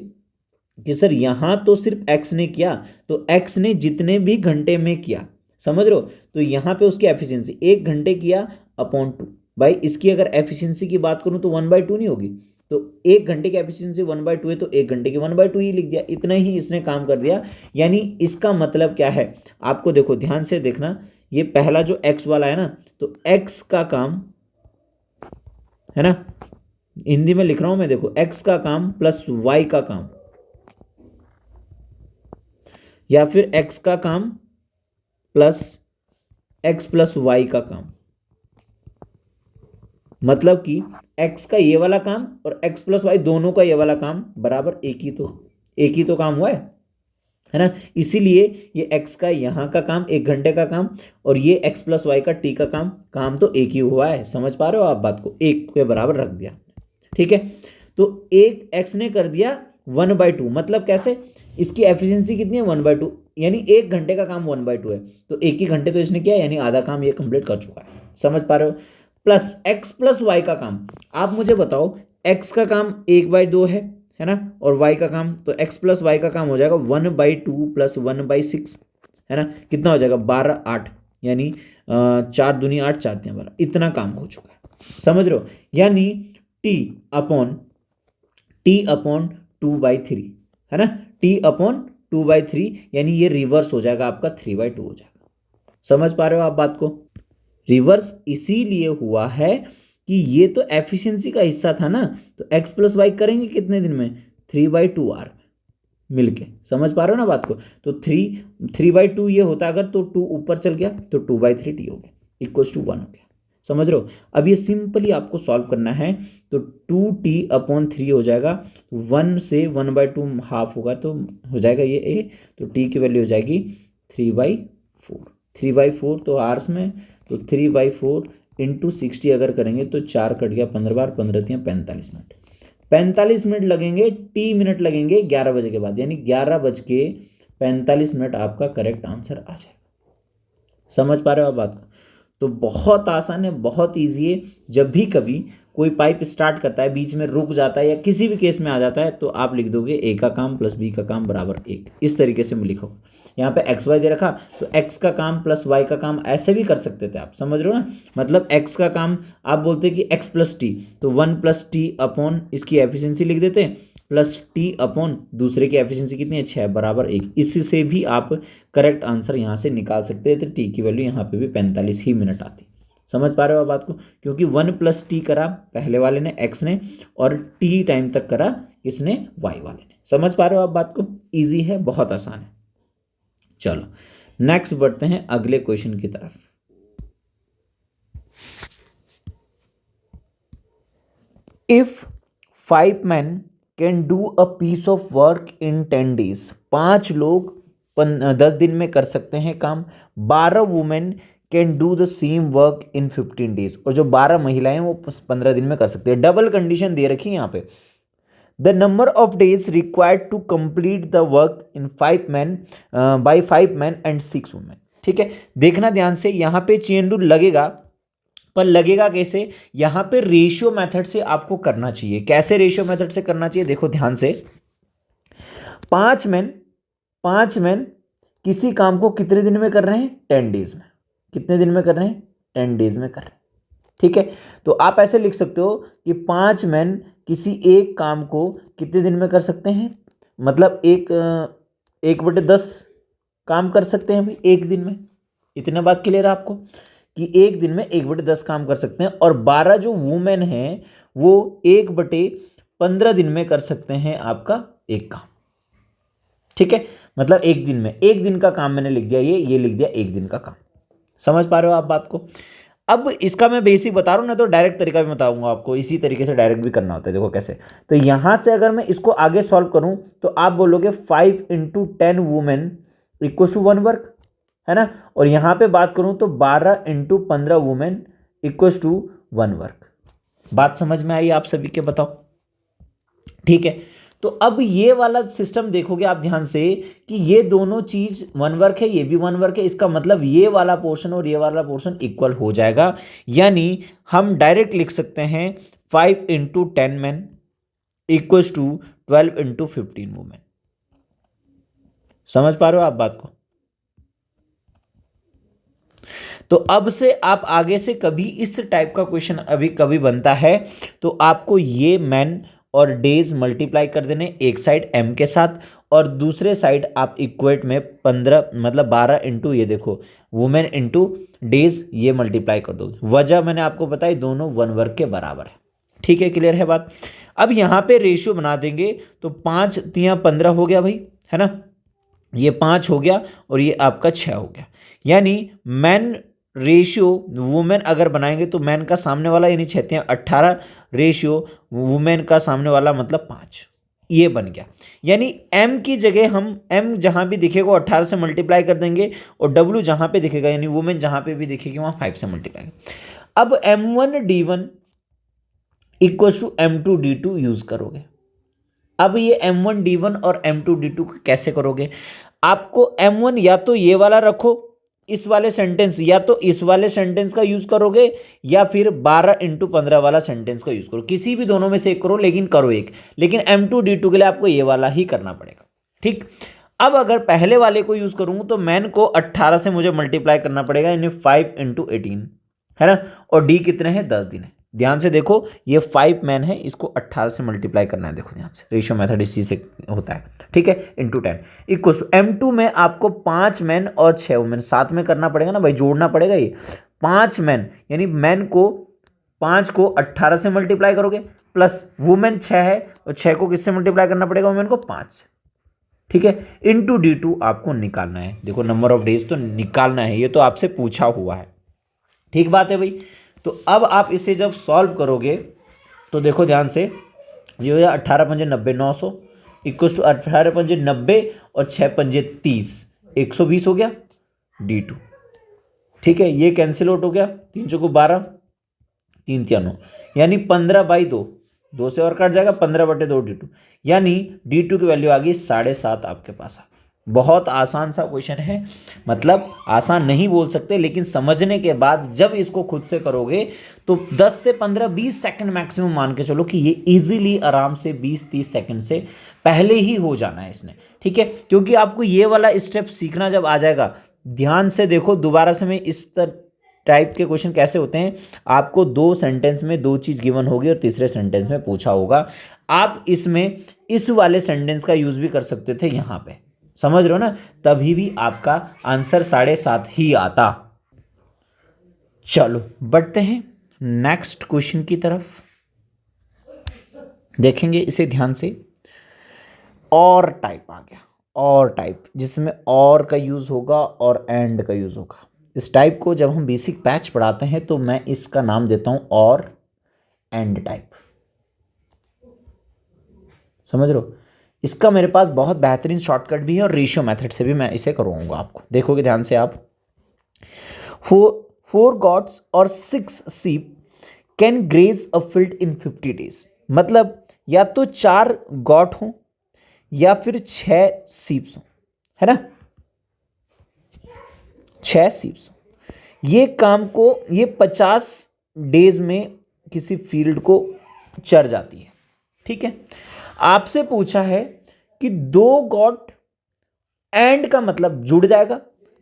कि सर यहां तो सिर्फ x ने किया, तो x ने जितने भी घंटे में किया, समझ रहे हो, तो यहां पे उसकी एफिशिएंसी 1 घंटे किया अपॉन 2, भाई इसकी अगर एफिशिएंसी की बात करूं तो 1/2 नहीं होगी, तो 1 घंटे की एफिशिएंसी 1/2 है, तो 1 घंटे की 1/2 ही लिख दिया, इतना ही इसने काम कर दिया। यानी इसका मतलब क्या है, आपको देखो ध्यान से देखना, ये पहला जो x वाला है ना, तो x का काम है ना, हिंदी में लिख रहा हूं मैं, देखो x का काम प्लस y का काम, या फिर x का काम प्लस x प्लस वाई का काम, मतलब कि x का ये वाला काम और x प्लस वाई दोनों का ये वाला काम बराबर एक ही तो काम हुआ है ना। इसीलिए ये x का यहाँ का काम 1 घंटे का काम, और ये x प्लस वाई का t का काम तो एक ही हुआ है। समझ पा रहे हो आप बात को, एक के बराबर रख दिया, ठीक है। तो एक x ने कर दिया 1/2, मतलब कैसे, इसकी एफिशिएंसी कितनी है 1/2, यानी 1 घंटे का काम 1/2 है, तो एक ही घंटे तो इसने किया, यानी आधा काम ये कंप्लीट कर चुका है। समझ पा रहे हो? प्लस x प्लस वाई का काम, आप मुझे बताओ x का काम 1/2 है ना, और y का काम, तो x प्लस वाई का काम हो जाएगा 1/2 प्लस 1/6, है ना, कितना हो जाएगा 12, 8, यानी 4 दूनी 8, 4 तिया 12, इतना काम हो चुका है। समझ रहे हो? यानी t अपॉन 2/3, है ना, t/2/3, यानी ये रिवर्स हो जाएगा आपका 3/2 हो जाएगा। समझ पा रहे हो आप बात को? रिवर्स इसीलिए हुआ है कि ये तो एफिशिएंसी का हिस्सा था ना, तो x प्लस वाई करेंगे कितने दिन में, 3/2 आर मिलके। समझ पा रहे हो ना बात को? तो 3/2 ये होता अगर, तो 2 ऊपर चल गया तो 2/3 टी हो गया, इक्वल्स टू 1 हो गया। समझ रहे हो? अब ये सिंपली आपको सॉल्व करना है, तो 2t/3 हो जाएगा, 1 से 1/2 हाफ होगा तो हो जाएगा ये a, तो t की वैल्यू हो जाएगी 3/4। 3/4 तो आर्स में, तो 3/4 इंटू 60 अगर करेंगे तो 4 कट गया, 15 बार 15 तियां 45 मिनट। 45 मिनट लगेंगे, टी मिनट लगेंगे 11 बजे के बाद, यानी 11:45 आपका करेक्ट आंसर आ जाएगा। समझ पा रहे हो आप बात को? तो बहुत आसान है, बहुत ईजी है। जब भी कभी कोई पाइप स्टार्ट करता है, बीच में रुक जाता है या किसी भी केस में आ जाता है, तो आप लिख दोगे ए का काम प्लस बी का काम बराबर 1, इस तरीके से लिखो। यहाँ पे एक्स वाई दे रखा, तो एक्स का काम प्लस वाई का काम ऐसे भी कर सकते थे आप। समझ रहे हो ना? मतलब एक्स का काम आप बोलते कि एक्स प्लस टी, तो 1+t/ इसकी एफिशिएंसी लिख देते, प्लस t/ दूसरे की एफिशिएंसी कितनी है, 6 बराबर 1। इसी से भी आप करेक्ट आंसर यहाँ से निकाल सकते हैं, तो टी की वैल्यू यहाँ पे भी 45 ही मिनट आती। समझ पा रहे हो आप बात को? क्योंकि 1+t करा पहले वाले ने, एक्स ने, और t टाइम तक करा इसने, वाई वाले ने। समझ पा रहे हो आप बात को? ईजी है, बहुत आसान है। चलो नेक्स्ट बढ़ते हैं अगले क्वेश्चन की तरफ। If 5 men can do a piece of work in 10 days, 5 लोग 10 दिन में कर सकते हैं काम। 12 women can do the same work in 15 days, और जो 12 महिलाएं हैं वो 15 दिन में कर सकते हैं। डबल कंडीशन दे रखी है यहाँ पे। The number of days required to complete the work in 5 men by 5 men and 6 women. ठीक है, देखना ध्यान से, यहाँ पे चेन रूल लगेगा, पर लगेगा कैसे? यहाँ पे रेशियो मेथड से आपको करना चाहिए। कैसे रेशियो मेथड से करना चाहिए, देखो ध्यान से। 5 मैन किसी काम को कितने दिन में कर रहे हैं, 10 days में। कितने दिन में कर रहे हैं, 10 days में कर रहे हैं। ठीक है, तो आप ऐसे लिख सकते हो कि 5 मैन किसी एक काम को कितने दिन में कर सकते हैं, मतलब 1/10 काम कर सकते हैं भाई एक दिन में। इतना बात क्लियर है आपको कि एक दिन में 1/10 काम कर सकते हैं, और 12 जो वुमेन हैं वो 1/15 दिन में कर सकते हैं आपका एक काम। ठीक है, मतलब एक दिन में, एक दिन का काम मैंने लिख दिया, ये लिख दिया एक दिन का काम। समझ पा रहे हो आप बात को? अब इसका मैं बेसिक बता रहा हूँ ना, तो डायरेक्ट तरीका भी बताऊंगा आपको, इसी तरीके से डायरेक्ट भी करना होता है। देखो कैसे, तो यहां से अगर मैं इसको आगे सॉल्व करूं तो आप बोलोगे 5 × 10 वुमेन इक्वल टू 1 वर्क, है ना। और यहां पे बात करूं तो 12 × 15 वुमेन इक्वल टू 1 वर्क। बात समझ में आई आप सभी के? बताओ। ठीक है, तो अब ये वाला सिस्टम देखोगे आप ध्यान से कि ये दोनों चीज 1 वर्क है, ये भी 1 वर्क है। इसका मतलब ये वाला पोर्शन और ये वाला पोर्शन इक्वल हो जाएगा, यानी हम डायरेक्ट लिख सकते हैं 5 × 10 मैन इक्वल टू 12 × 15 वुमेन। समझ पा रहे हो आप बात को? तो अब से आप आगे से कभी इस टाइप का क्वेश्चन अभी कभी बनता है तो आपको ये मैन और डेज मल्टीप्लाई कर देने, एक साइड m के साथ और दूसरे साइड आप इक्वेट में 15 मतलब 12 इंटू ये देखो वुमेन इंटू डेज ये मल्टीप्लाई कर दोगे। वजह मैंने आपको बताई, दोनों 1 वर्क के बराबर है। ठीक है, क्लियर है बात? अब यहाँ पे रेशियो बना देंगे तो 5 × 15 हो गया भाई, है ना। ये 5 हो गया और ये आपका 6 हो गया, यानी मैन रेशियो वुमेन अगर बनाएंगे तो मैन का सामने वाला यानी 6 × 18 रेशियो वुमेन का सामने वाला मतलब 5, ये बन गया। यानी m की जगह हम m जहां भी दिखेगा 18 से मल्टीप्लाई कर देंगे और w जहां पे दिखेगा यानी वुमेन जहां पे भी दिखेगी वहां 5 से मल्टीप्लाई। अब m1d1 equal to m2d2 use करोगे। अब ये m1d1 और m2d2 कैसे करोगे? आपको m1 या तो ये वाला रखो इस वाले सेंटेंस, या तो इस वाले सेंटेंस का यूज करोगे या फिर 12 × 15 वाला सेंटेंस का यूज करो। किसी भी दोनों में से एक करो, लेकिन करो एक। लेकिन m2d2 के लिए आपको ये वाला ही करना पड़ेगा। ठीक, अब अगर पहले वाले को यूज करूं तो मैन को 18 से मुझे मल्टीप्लाई करना पड़ेगा, यानी 5 × 18, है ना। और डी कितने हैं, 10 दिन है। ध्यान से देखो, ये 5 मैन है, इसको 18 से मल्टीप्लाई करना है। देखो ध्यान से, रेशियो मेथड इसी से होता है, ठीक है। इंटू 10 इक्व M2 में आपको 5 मैन और 6 वुमेन साथ में करना पड़ेगा ना भाई, जोड़ना पड़ेगा। ये 5 मैन यानी मैन को 5 को 18 से मल्टीप्लाई करोगे, प्लस वुमेन 6 है और 6 को किससे मल्टीप्लाई करना पड़ेगा, वुमेन को 5 से, ठीक है। इंटू D2 आपको निकालना है। देखो नंबर ऑफ डेज तो निकालना है, ये तो आपसे पूछा हुआ है, ठीक बात है भाई। तो अब आप इसे जब सॉल्व करोगे तो देखो ध्यान से, ये हो जाए 18 पंजे 90, 900 इक्व टू 18 पंजे 90 और 6 पंजे 30, 120 हो गया D2, ठीक है। ये कैंसिल आउट हो गया, 3 चौको 12, 3 तिया 9, यानी 15/2, 2 से और कट जाएगा, 15/2 D2, यानी D2 की वैल्यू आ गई 7.5 आपके पास। बहुत आसान सा क्वेश्चन है, मतलब आसान नहीं बोल सकते, लेकिन समझने के बाद जब इसको खुद से करोगे तो 10 से 15-20 सेकंड मैक्सिमम मान के चलो कि ये इजीली आराम से 20-30 सेकंड से पहले ही हो जाना है इसने, ठीक है। क्योंकि आपको ये वाला स्टेप सीखना जब आ जाएगा, ध्यान से देखो दोबारा से मैं इस टाइप के क्वेश्चन कैसे होते हैं, आपको 2 सेंटेंस में 2 चीज़ गिवन होगी और तीसरे सेंटेंस में पूछा होगा, आप इसमें इस वाले सेंटेंस का यूज भी कर सकते थे यहाँ पे, समझ रहे हो ना, तभी भी आपका आंसर 7.5 ही आता। चलो बढ़ते हैं नेक्स्ट क्वेश्चन की तरफ, देखेंगे इसे ध्यान से। और टाइप आ गया, और टाइप, जिसमें और का यूज होगा और एंड का यूज होगा। इस टाइप को जब हम बेसिक पैच पढ़ाते हैं तो मैं इसका नाम देता हूं और एंड टाइप, समझ रहे हो। इसका मेरे पास बहुत बेहतरीन शॉर्टकट भी है और रेशियो मेथड से भी मैं इसे करवाऊंगा आपको, देखोगे ध्यान से आप। 4 गॉड्स और 6 sheep can graze a field in 50 days, मतलब या तो 4 गॉड हो या फिर 6 सीप्स हो, है ना, 6 सीप्स हो। ये काम को ये 50 डेज में किसी फील्ड को चर जाती है, ठीक है। आपसे पूछा है कि 2 गॉड एंड का मतलब जुड़ जाएगा,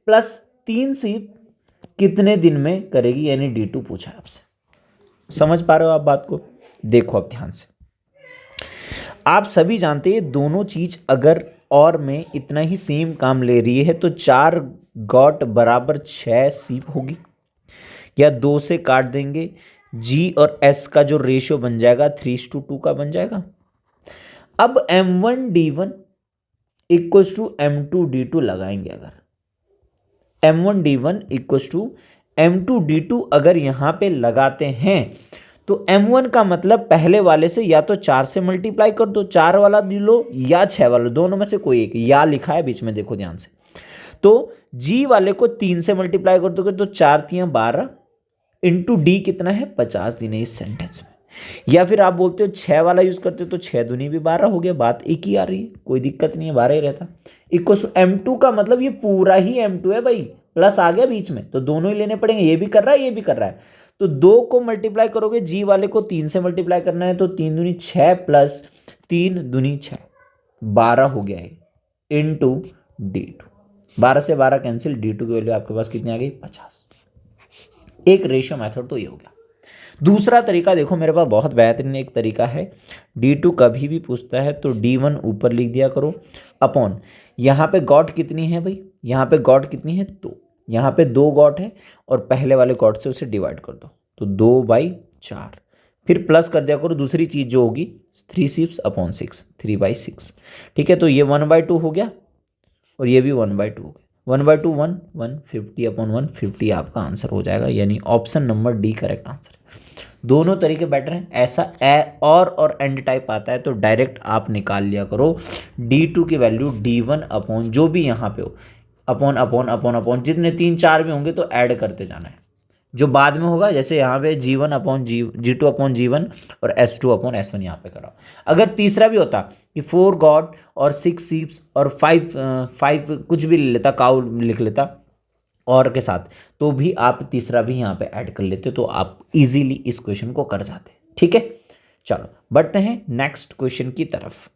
प्लस 3 सीप कितने दिन में करेगी, यानी D2 पूछा है आपसे। समझ पा रहे हो आप बात को, देखो अब ध्यान से। आप सभी जानते हैं दोनों चीज अगर और में इतना ही सेम काम ले रही है तो 4 गॉट बराबर 6 सीप होगी, या 2 से काट देंगे, G और S का जो रेशियो बन जाएगा 3:2 का बन जाएगा। अब M1D1 इक्वल्स टू M2D2 लगाएंगे, अगर M1D1 इक्वल्स टू M2D2 अगर यहां पे लगाते हैं तो M1 का मतलब पहले वाले से या तो 4 से मल्टीप्लाई कर दो, 4 वाला लो या 6 वाला, दोनों में से कोई एक, या लिखा है बीच में देखो ध्यान से। तो G वाले को 3 से मल्टीप्लाई कर दोगे तो 4 3 12 इंटू D कितना है 50 दिन है इस सेंटेंस में। या फिर आप बोलते हो 6 वाला यूज करते हो तो 6 दूनी भी 12 हो गया, बात एक ही आ रही है, कोई दिक्कत नहीं है, 12 ही रहता। इक्वल टू M2 का मतलब ये पूरा ही M2 है भाई, प्लस आ गया बीच में तो दोनों ही लेने पड़ेंगे, ये भी कर रहा है ये भी कर रहा है। तो 2 को मल्टीप्लाई करोगे, G वाले को 3 से मल्टीप्लाई करना है तो 3 दूनी 6 प्लस 3 दूनी 6, 12 हो गया है इंटू D2। 12 से 12 कैंसिल, D2 की वैल्यू आपके पास कितनी आ गई 50। एक रेशियो मेथड तो ये हो गया। दूसरा तरीका देखो मेरे पास बहुत बेहतरीन एक तरीका है, D2 कभी भी पूछता है तो D1 ऊपर लिख दिया करो अपॉन, यहाँ पे गॉड कितनी है भाई, यहाँ पे गॉड कितनी है 2, यहाँ पे 2 गॉड है और पहले वाले गॉड से उसे डिवाइड कर दो तो 2/4, फिर प्लस कर दिया करो दूसरी चीज़ जो होगी 3 सीप्स अपॉन 6, 3/6, ठीक है। तो ये 1/2 हो गया और ये भी 1/2 हो गया, 1/2 1 150 अपॉन 150 आपका आंसर हो जाएगा, यानी option number D correct answer. दोनों तरीके बेटर हैं, ऐसा और एंड टाइप आता है तो डायरेक्ट आप निकाल लिया करो D2 की वैल्यू D1 अपॉन जो भी यहाँ पे हो, अपॉन अपॉन अपॉन अपॉन जितने 3 4 भी होंगे तो ऐड करते जाना है, जो बाद में होगा जैसे यहाँ पे G1 upon G2 upon G1 और S2 अपॉन S1 यहाँ पे कराओ। अगर तीसरा भी होता कि 4 गॉड और 6 सीप्स और 5 कुछ भी ले लेता, काउ लिख लेता और के साथ, तो भी आप तीसरा भी यहाँ पे ऐड कर लेते तो आप इजीली इस क्वेश्चन को कर जाते, ठीक है। चलो बढ़ते हैं नेक्स्ट क्वेश्चन की तरफ,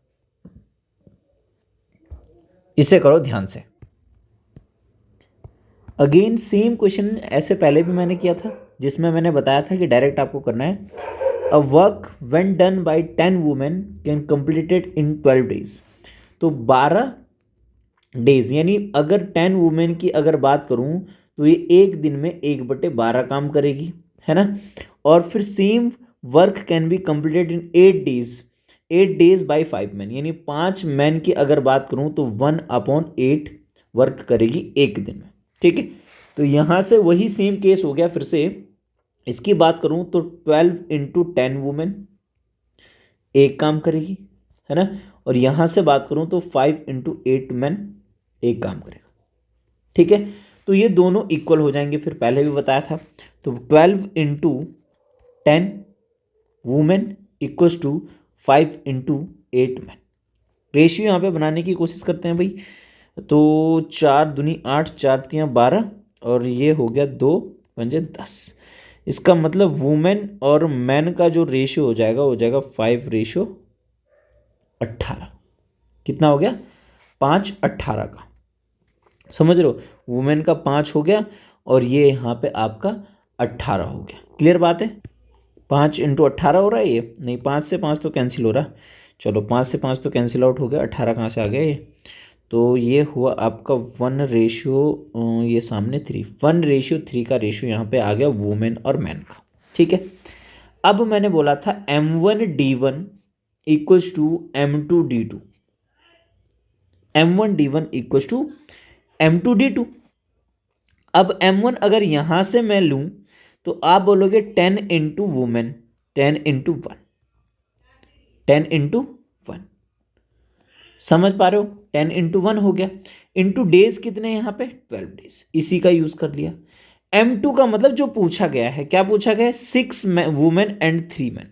इसे करो ध्यान से। अगेन सेम क्वेश्चन ऐसे पहले भी मैंने किया था, जिसमें मैंने बताया था कि डायरेक्ट आपको करना है। A work when done by 10 women can completed in 12 days. तो 12 डेज, यानी अगर 10 वुमेन की अगर बात करूं तो ये एक दिन में 1/12 काम करेगी, है ना। और फिर same work can be completed in 8 days, 8 days by 5 man, यानी 5 मैन की अगर बात करूं तो 1/8 वर्क करेगी एक दिन में, ठीक है। तो यहाँ से वही सेम केस हो गया फिर से। इसकी बात करूं तो 12 × 10 वुमेन एक काम करेगी, है ना। और यहाँ से बात करूं तो 5 × 8 मैन एक काम करेगा, ठीक है। तो ये दोनों इक्वल हो जाएंगे, फिर पहले भी बताया था। तो 12 × 10 वुमेन इक्वल्स टू 5 × 8 मैन। रेशियो यहाँ पे बनाने की कोशिश करते हैं भाई। तो 4 दूनी 8, 4 तियाँ 12, और ये हो गया 2 पंजे 10। इसका मतलब वुमेन और मैन का जो रेशियो हो जाएगा 5:18। कितना हो गया? 5:18 का। समझ रहे हो, वुमेन का 5 हो गया और ये यहाँ पे आपका 18 हो गया। क्लियर बात है? 5 × 18 हो रहा है ये, नहीं 5 से 5 तो कैंसिल हो रहा है। चलो 5 से 5 तो कैंसिल आउट हो गया, 18 कहाँ से आ गया ये? तो ये हुआ आपका 1:, ये सामने 3, 1:3 का रेशियो यहाँ पे आ गया वुमेन और मैन का, ठीक है। अब मैंने बोला था M1D1 equals to M2D2, M1D1 equals to M2D2। अब M1 अगर यहाँ से मैं लूँ तो आप बोलोगे 10 × वुमेन, 10 × 1, 10 × 1। समझ पा रहे हो? 10 × 1 हो गया। इंटू डेज कितने यहाँ पे? 12 डेज। इसी का यूज कर लिया। M2 का मतलब जो पूछा गया है, क्या पूछा गया है? 6 वुमेन एंड 3 मैन।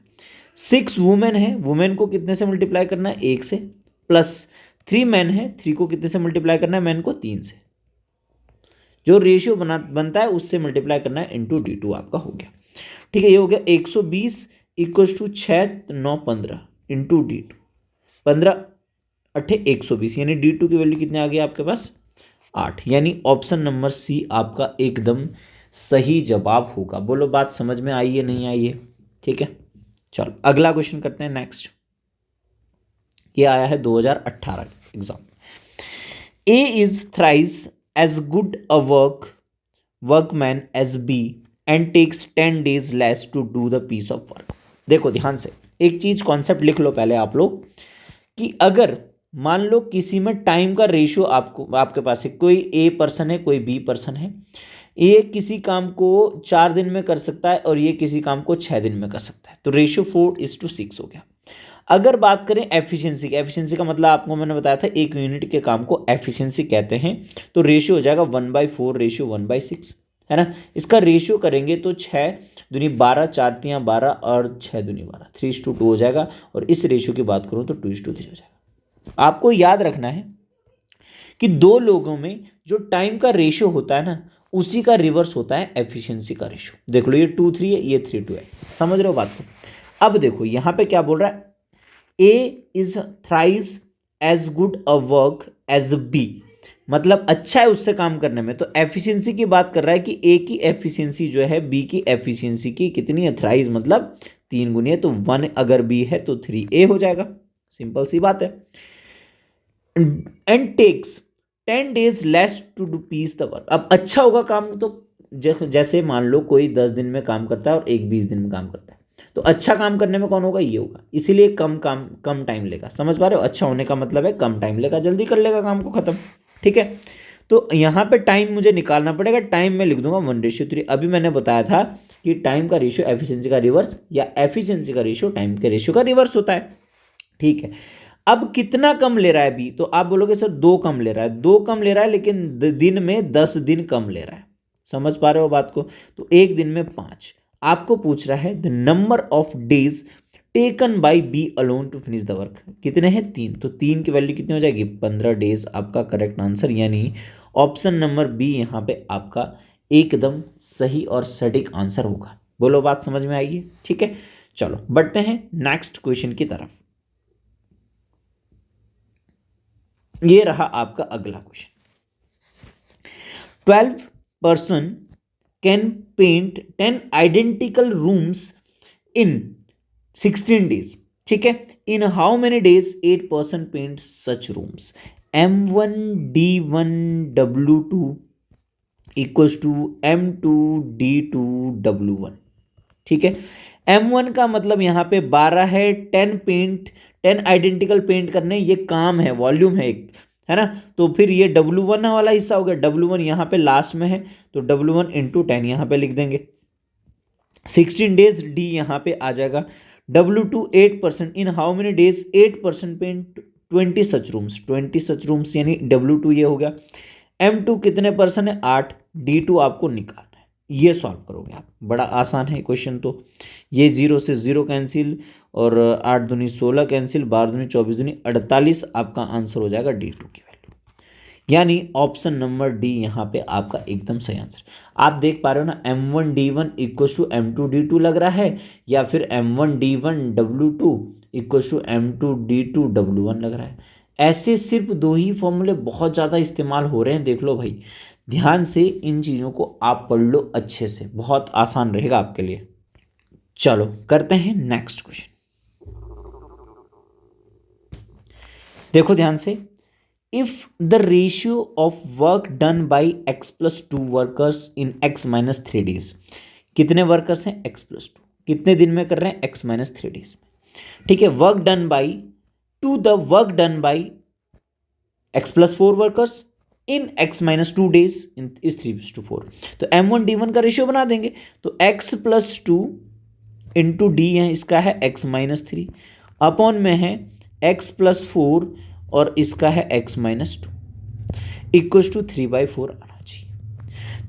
6 वुमेन है, वुमेन को कितने से मल्टीप्लाई करना है? 1 से, प्लस 3 मैन है, 3 को कितने से मल्टीप्लाई करना है? मैन को 3 से। जो रेशियो बनता है उससे मल्टीप्लाई करना है, इंटू D2 आपका हो गया, ठीक है। ये हो गया 120 इक्वल्स टू 6 9 15 इंटू D2, 15 8 120, यानी D2 की वैल्यू कितने आ गई आपके पास? 8। यानी ऑप्शन नंबर सी आपका एकदम सही जवाब होगा। बोलो बात समझ में आई है नहीं आई है? ठीक है, चलो अगला क्वेश्चन करते हैं। नेक्स्ट ये आया है 2018 exam. A is thrice as good a workman as B and takes 10 days less to do the piece of work. देखो ध्यान से एक चीज कॉन्सेप्ट लिख लो पहले आप लोग, कि अगर मान लो किसी में टाइम का रेशियो आपके पास है, कोई ए पर्सन है कोई बी पर्सन है, ये किसी काम को 4 दिन में कर सकता है और ये किसी काम को 6 दिन में कर सकता है, तो रेशियो 4:6 हो गया। अगर बात करें एफिशिएंसी की, एफिशिएंसी का मतलब आपको मैंने बताया था एक यूनिट के काम को एफिशिएंसी कहते हैं, तो रेशियो हो जाएगा 1/4 रेशियो 1/6, है ना। इसका रेशियो करेंगे तो 6 दूनी 12, 4 तियाँ 12 और 6 दूनी 12, 3:2 हो जाएगा। और इस रेशियो की बात करूँ तो 2:3 हो जाएगा। आपको याद रखना है कि दो लोगों में जो टाइम का रेशियो होता है ना, उसी का रिवर्स होता है एफिशिएंसी का रेशियो। देख लो ये 2:3 है, ये 3:2 है। समझ रहे हो बात को? अब देखो यहाँ पे क्या बोल रहा है, A is thrice as good a work as B, मतलब अच्छा है उससे काम करने में। तो एफिशिएंसी की बात कर रहा है कि ए की एफिशिएंसी जो है बी की एफिशिएंसी की कितनी है? थ्राइस मतलब 3 गुनी है, तो 1 अगर बी है तो 3A हो जाएगा। सिंपल सी बात है। And takes 10 days less to do piece the work. अब अच्छा होगा काम तो जैसे मान लो कोई 10 दिन में काम करता है और एक 20 दिन में काम करता है, तो अच्छा काम करने में कौन होगा? ये होगा, इसीलिए कम टाइम लेगा। समझ पा रहे हो? अच्छा होने का मतलब है कम टाइम लेगा, जल्दी कर लेगा काम को खत्म, ठीक है। तो यहाँ पे टाइम मुझे निकालना पड़ेगा, टाइम में लिख दूंगा 1:3। अभी मैंने बताया था कि टाइम का रेशियो एफिशिएंसी का रिवर्स, या एफिशिएंसी का रेशियो टाइम के रेशियो का रिवर्स होता है, ठीक है। अब कितना कम ले रहा है बी? तो आप बोलोगे सर 2 कम ले रहा है, 2 कम ले रहा है, लेकिन दिन में 10 दिन कम ले रहा है। समझ पा रहे हो बात को? तो एक दिन में 5। आपको पूछ रहा है the number of days taken by B alone to finish the work. कितने हैं? 3। तो 3 की वैल्यू कितनी हो जाएगी? 15 डेज आपका करेक्ट आंसर, यानी ऑप्शन नंबर बी यहाँ पे आपका एकदम सही और सटीक आंसर होगा। बोलो बात समझ में आई है? ठीक है, चलो बढ़ते हैं नेक्स्ट क्वेश्चन की तरफ। ये रहा आपका अगला question. 12 person can paint 10 identical rooms in 16 days. ठीक है, in how many days 8 person paint such rooms. M1D1W2 equals to M2D2W1. ठीक है, M1 का मतलब यहाँ पे 12 है, 10 आइडेंटिकल पेंट करने, ये काम है, वॉल्यूम है एक, है ना. तो फिर ये W1 वाला हिस्सा हो गया, W1 यहाँ पे लास्ट में है, तो W1 इंटू 10 यहाँ पे लिख देंगे. 16 डेज D यहाँ पे आ जाएगा. W2 8%, in how many days 8% paint 20 such rooms यानी W2 ये हो गया. M2 कितने पर्सन है 8, D2 आपको निकालना है, ये सॉल्व करोगे आप. बड़ा आसान है क्वेश्चन. तो ये 0 से 0 कैंसिल और 8 दूनी 16 कैंसिल, 12 दूनी 24 दूनी 48, आपका आंसर हो जाएगा D2 की वैल्यू. यानी ऑप्शन नंबर डी यहाँ पे आपका एकदम सही आंसर. आप देख पा रहे हो ना, M1D1 इक्वल टू M2D2 लग रहा है, या फिर M1D1W2 इक्वल टू M2D2W1 लग रहा है. ऐसे सिर्फ दो ही फॉर्मूले बहुत ज़्यादा इस्तेमाल हो रहे हैं. देख लो भाई, ध्यान से इन चीज़ों को आप पढ़ लो अच्छे से, बहुत आसान रहेगा आपके लिए. चलो करते हैं नेक्स्ट क्वेश्चन. देखो ध्यान से, if the ratio of work done by x+2 workers in x-3 days. कितने वर्कर्स हैं x+2, कितने दिन में कर रहे हैं x-3 days में. ठीक है, work done by two the work done by x+4 workers in x-2 days in is 3:4. तो M1D1 का रेशियो बना देंगे. तो x+2 इंटू डी है, इसका है x-3 अपॉन में है x+4 और इसका है x-2 इक्वल्स टू 3/4 आना चाहिए.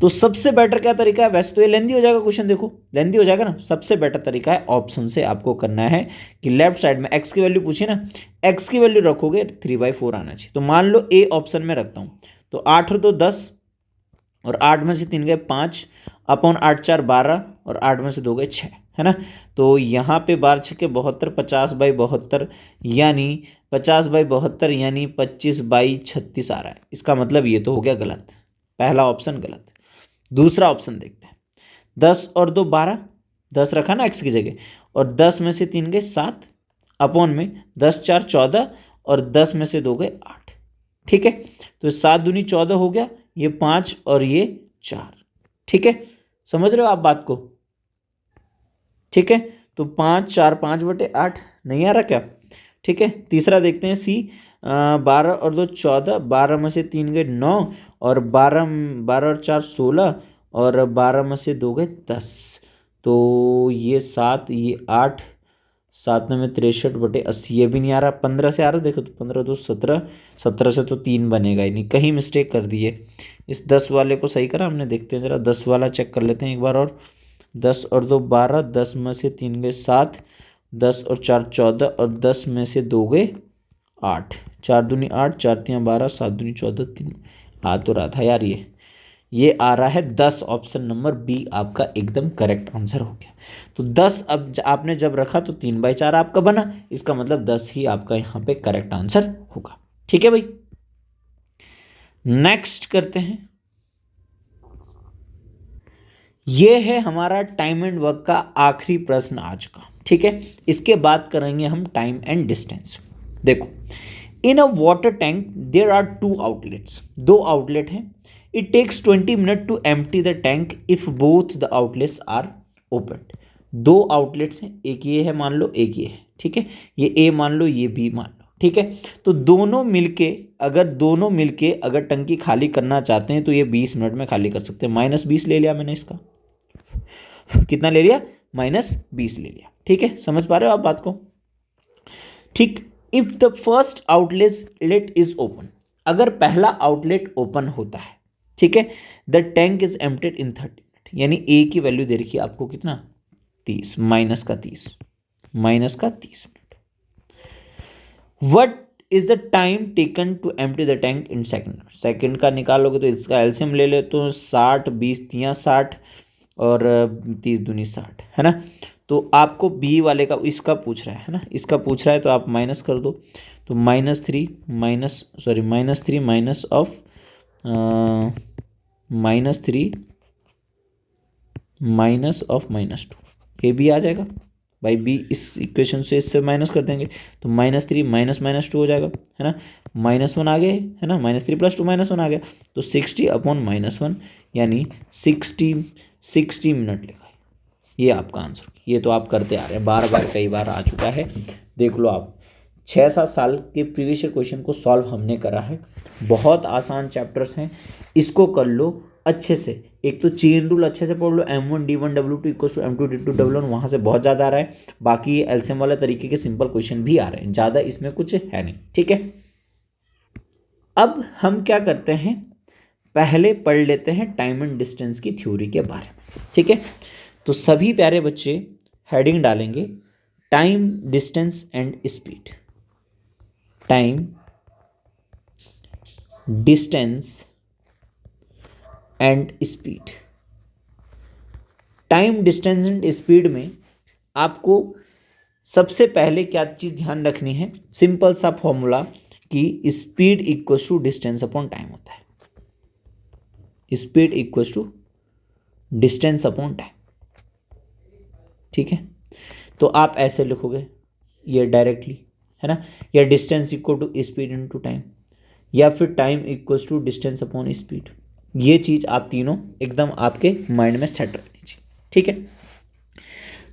तो सबसे बेटर क्या तरीका है, वैसे तो ये लेंदी हो जाएगा क्वेश्चन, देखो लेंदी हो जाएगा ना. सबसे बेटर तरीका है ऑप्शन से आपको करना है कि लेफ्ट साइड में x की वैल्यू पूछिए ना, x की वैल्यू रखोगे 3/4 आना चाहिए. तो मान लो ए ऑप्शन में रखता हूँ, तो 8 और 2 10 और 8 में से 3 गए 5 अपॉन 8 4 12 और 8 में से 2 गए 6, है ना. तो यहाँ पे 12 6 72, 50/72 यानी 50/72 यानी 25/36 आ रहा है. इसका मतलब ये तो हो गया गलत, पहला ऑप्शन गलत. दूसरा ऑप्शन देखते हैं. 10 और 2 12, 10 रखा ना x की जगह, और 10 में से 3 गए 7 अपॉन में 10 4 14 और 10 में से 2 गए 8. ठीक है, तो 7 दूनी 14 हो गया, ये 5 और ये 4. ठीक है, समझ रहे हो आप बात को. ठीक है, तो 5 4 5/8 नहीं आ रहा क्या. ठीक है, तीसरा देखते हैं सी. 12 और 2 14, 12 में से 3 गए 9 और 12 और 4 16 और 12 में से 2 गए 10. तो ये 7 ये 8, 7 में 63/80, ये भी नहीं आ रहा. 15 से आ रहा, देखो तो 15 2 17, 17 से तो 3 बनेगा ही नहीं, कहीं मिस्टेक कर दी है. इस 10 वाले को सही करा हमने, देखते हैं ज़रा 10 वाला चेक कर लेते हैं एक बार और. 10 और 2 12, 10 में से 3 गए 7, 10 और 4 14 और 10 में से 2 गए 8, 4 दूनी 8, 4 3 12, 7 दूनी 14, 3 आ तो रहा था यार. ये आ रहा है 10. ऑप्शन नंबर बी आपका एकदम करेक्ट आंसर हो गया. तो 10 अब आपने जब रखा तो 3/4 आपका बना, इसका मतलब 10 ही आपका यहाँ पे करेक्ट आंसर होगा. ठीक है भाई, नेक्स्ट करते हैं. ये है हमारा टाइम एंड वर्क का आखिरी प्रश्न आज का. ठीक है, इसके बाद करेंगे हम टाइम एंड डिस्टेंस. देखो, in a water tank there are 2 outlets. 2 outlet हैं. It takes 20 minute to empty the tank if both the outlets are open. 2 outlets हैं, एक ये है मान लो, एक ये है. ठीक है, ये ए मान लो, ये बी मान लो. ठीक है, तो दोनों मिलके अगर टंकी खाली करना चाहते हैं तो ये 20 मिनट में खाली कर सकते हैं. -20 ले लिया मैंने इसका. कितना ले लिया, -20 ले लिया. ठीक है, समझ पा रहे हो आप बात को. ठीक, if the first outlet is open, अगर पहला आउटलेट ओपन होता है, ठीक है, the tank is emptied in 30 minute. यानी ए की वैल्यू दे रखी है आपको कितना, 30 -30 minute. What is the time taken to empty the tank in second. Second का निकालोगे तो इसका एलसीएम ले ले तो 60 20 3 60 और 30 दूनी 60, है ना. तो आपको बी वाले का इसका पूछ रहा है ना, इसका पूछ रहा है तो आप माइनस कर दो. तो -3 माइनस ऑफ -3 माइनस ऑफ -2, ए भी आ जाएगा भाई। बी इस इक्वेशन से इससे माइनस कर देंगे तो -3 माइनस -2 हो जाएगा, है ना। -1 आ गया है ना, -3 + 2 -1 आ गया, तो 60/-1 यानी 60 मिनट लेगा। ये आपका आंसर, ये तो आप करते आ रहे हैं, बार बार कई बार आ चुका है। देख लो आप, 6-7 साल के प्रीवियस ईयर क्वेश्चन को सॉल्व हमने करा है। बहुत आसान चैप्टर्स हैं, इसको कर लो अच्छे से। एक तो चेन रूल अच्छे से पढ़ लो, M1 D1 W2 = M2 D2 W1, वहाँ से बहुत ज़्यादा आ रहा है। बाकी ये एलसीएम वाले तरीके के सिंपल क्वेश्चन भी आ रहे हैं, ज़्यादा इसमें कुछ है नहीं, ठीक है। अब हम क्या करते हैं, पहले पढ़ लेते हैं टाइम एंड डिस्टेंस की थ्योरी के बारे में, ठीक है। तो सभी प्यारे बच्चे हेडिंग डालेंगे time, distance and speed. Time, distance and speed. Time, distance and speed में आपको सबसे पहले क्या चीज़ ध्यान रखनी है, सिंपल सा फॉर्मूला कि speed equals to distance upon time होता है। Speed equals to distance upon time, ठीक है। तो आप ऐसे लिखोगे ये डायरेक्टली, है ना, या distance equal to speed into time, या फिर time equals to distance upon speed. ये चीज़ आप तीनों एकदम आपके माइंड में सेट रखनी चाहिए, ठीक है।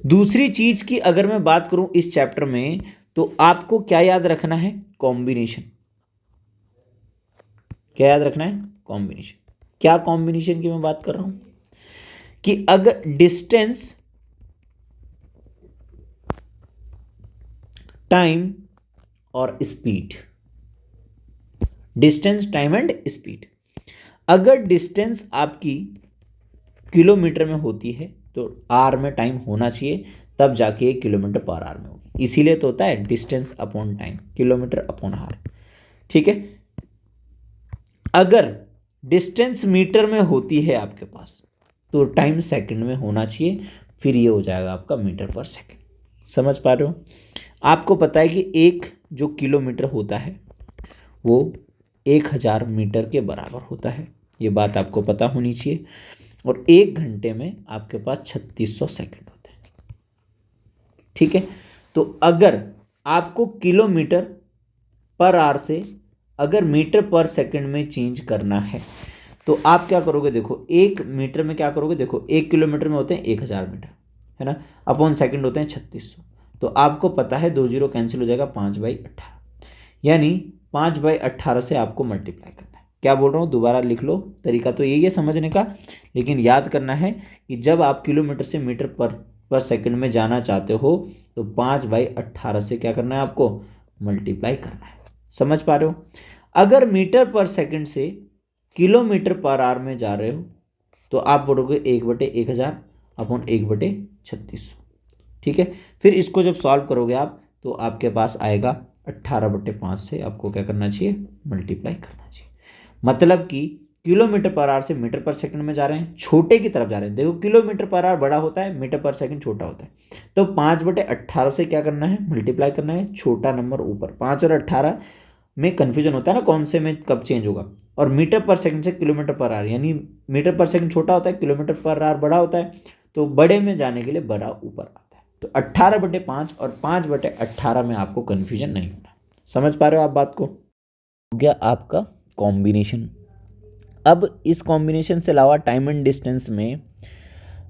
दूसरी चीज़ की अगर मैं बात करूं इस चैप्टर में, तो आपको क्या याद रखना है, कॉम्बिनेशन। क्या याद रखना है, कॉम्बिनेशन। क्या कॉम्बिनेशन की मैं बात कर रहा हूं कि अगर डिस्टेंस, टाइम और speed, distance, time and speed, अगर डिस्टेंस आपकी किलोमीटर में होती है तो आर में टाइम होना चाहिए, तब जाके km/h में होगी। इसीलिए तो होता है distance upon time, kilometre upon hour, ठीक है। अगर डिस्टेंस मीटर में होती है आपके पास तो टाइम सेकंड में होना चाहिए, फिर ये हो जाएगा आपका मीटर/सेकंड। समझ पा रहे हो। आपको पता है कि एक जो किलोमीटर होता है वो 1000 मीटर के बराबर होता है, ये बात आपको पता होनी चाहिए। और 1 घंटे में आपके पास 3600 सेकंड होते हैं, ठीक है। तो अगर आपको km/h से अगर मीटर/सेकंड में चेंज करना है तो आप क्या करोगे, देखो 1 मीटर में क्या करोगे, देखो 1 किलोमीटर में होते हैं 1000 मीटर, है ना, अपॉन सेकंड होते हैं 3600। तो आपको पता है 2 0 कैंसिल हो जाएगा, 5/18, यानी 5/18 से आपको मल्टीप्लाई करना है। क्या बोल रहा हूँ, दोबारा लिख लो, तरीका तो यही है समझने का, लेकिन याद करना है कि जब आप किलोमीटर से मीटर पर सेकंड में जाना चाहते हो तो 5/18 से क्या करना है, आपको मल्टीप्लाई करना है। समझ पा रहे हो। अगर मीटर/सेकंड से km/h में जा रहे हो तो आप बोलोगे 1/1000 अपॉन 1/3600, ठीक है। फिर इसको जब सॉल्व करोगे आप तो आपके पास आएगा 18/5 से आपको क्या करना चाहिए, मल्टीप्लाई करना चाहिए। मतलब कि km/h से मीटर/सेकंड में जा रहे हैं, छोटे की तरफ जा रहे हैं। देखो km/h बड़ा होता है, मीटर/सेकंड छोटा होता है, तो 5/18 से क्या करना है, मल्टीप्लाई करना है, छोटा नंबर ऊपर। 5 और 18 में कन्फ्यूजन होता है ना, कौन से में कब चेंज होगा। और मीटर/सेकंड से km/h, यानी मीटर/सेकंड छोटा होता है, km/h बड़ा होता है, तो बड़े में जाने के लिए बड़ा ऊपर आता है। तो 18/5 और 5/18 में आपको कन्फ्यूजन नहीं होना। समझ पा रहे हो आप बात को। हो गया आपका कॉम्बिनेशन। अब इस कॉम्बिनेशन से अलावा टाइम एंड डिस्टेंस में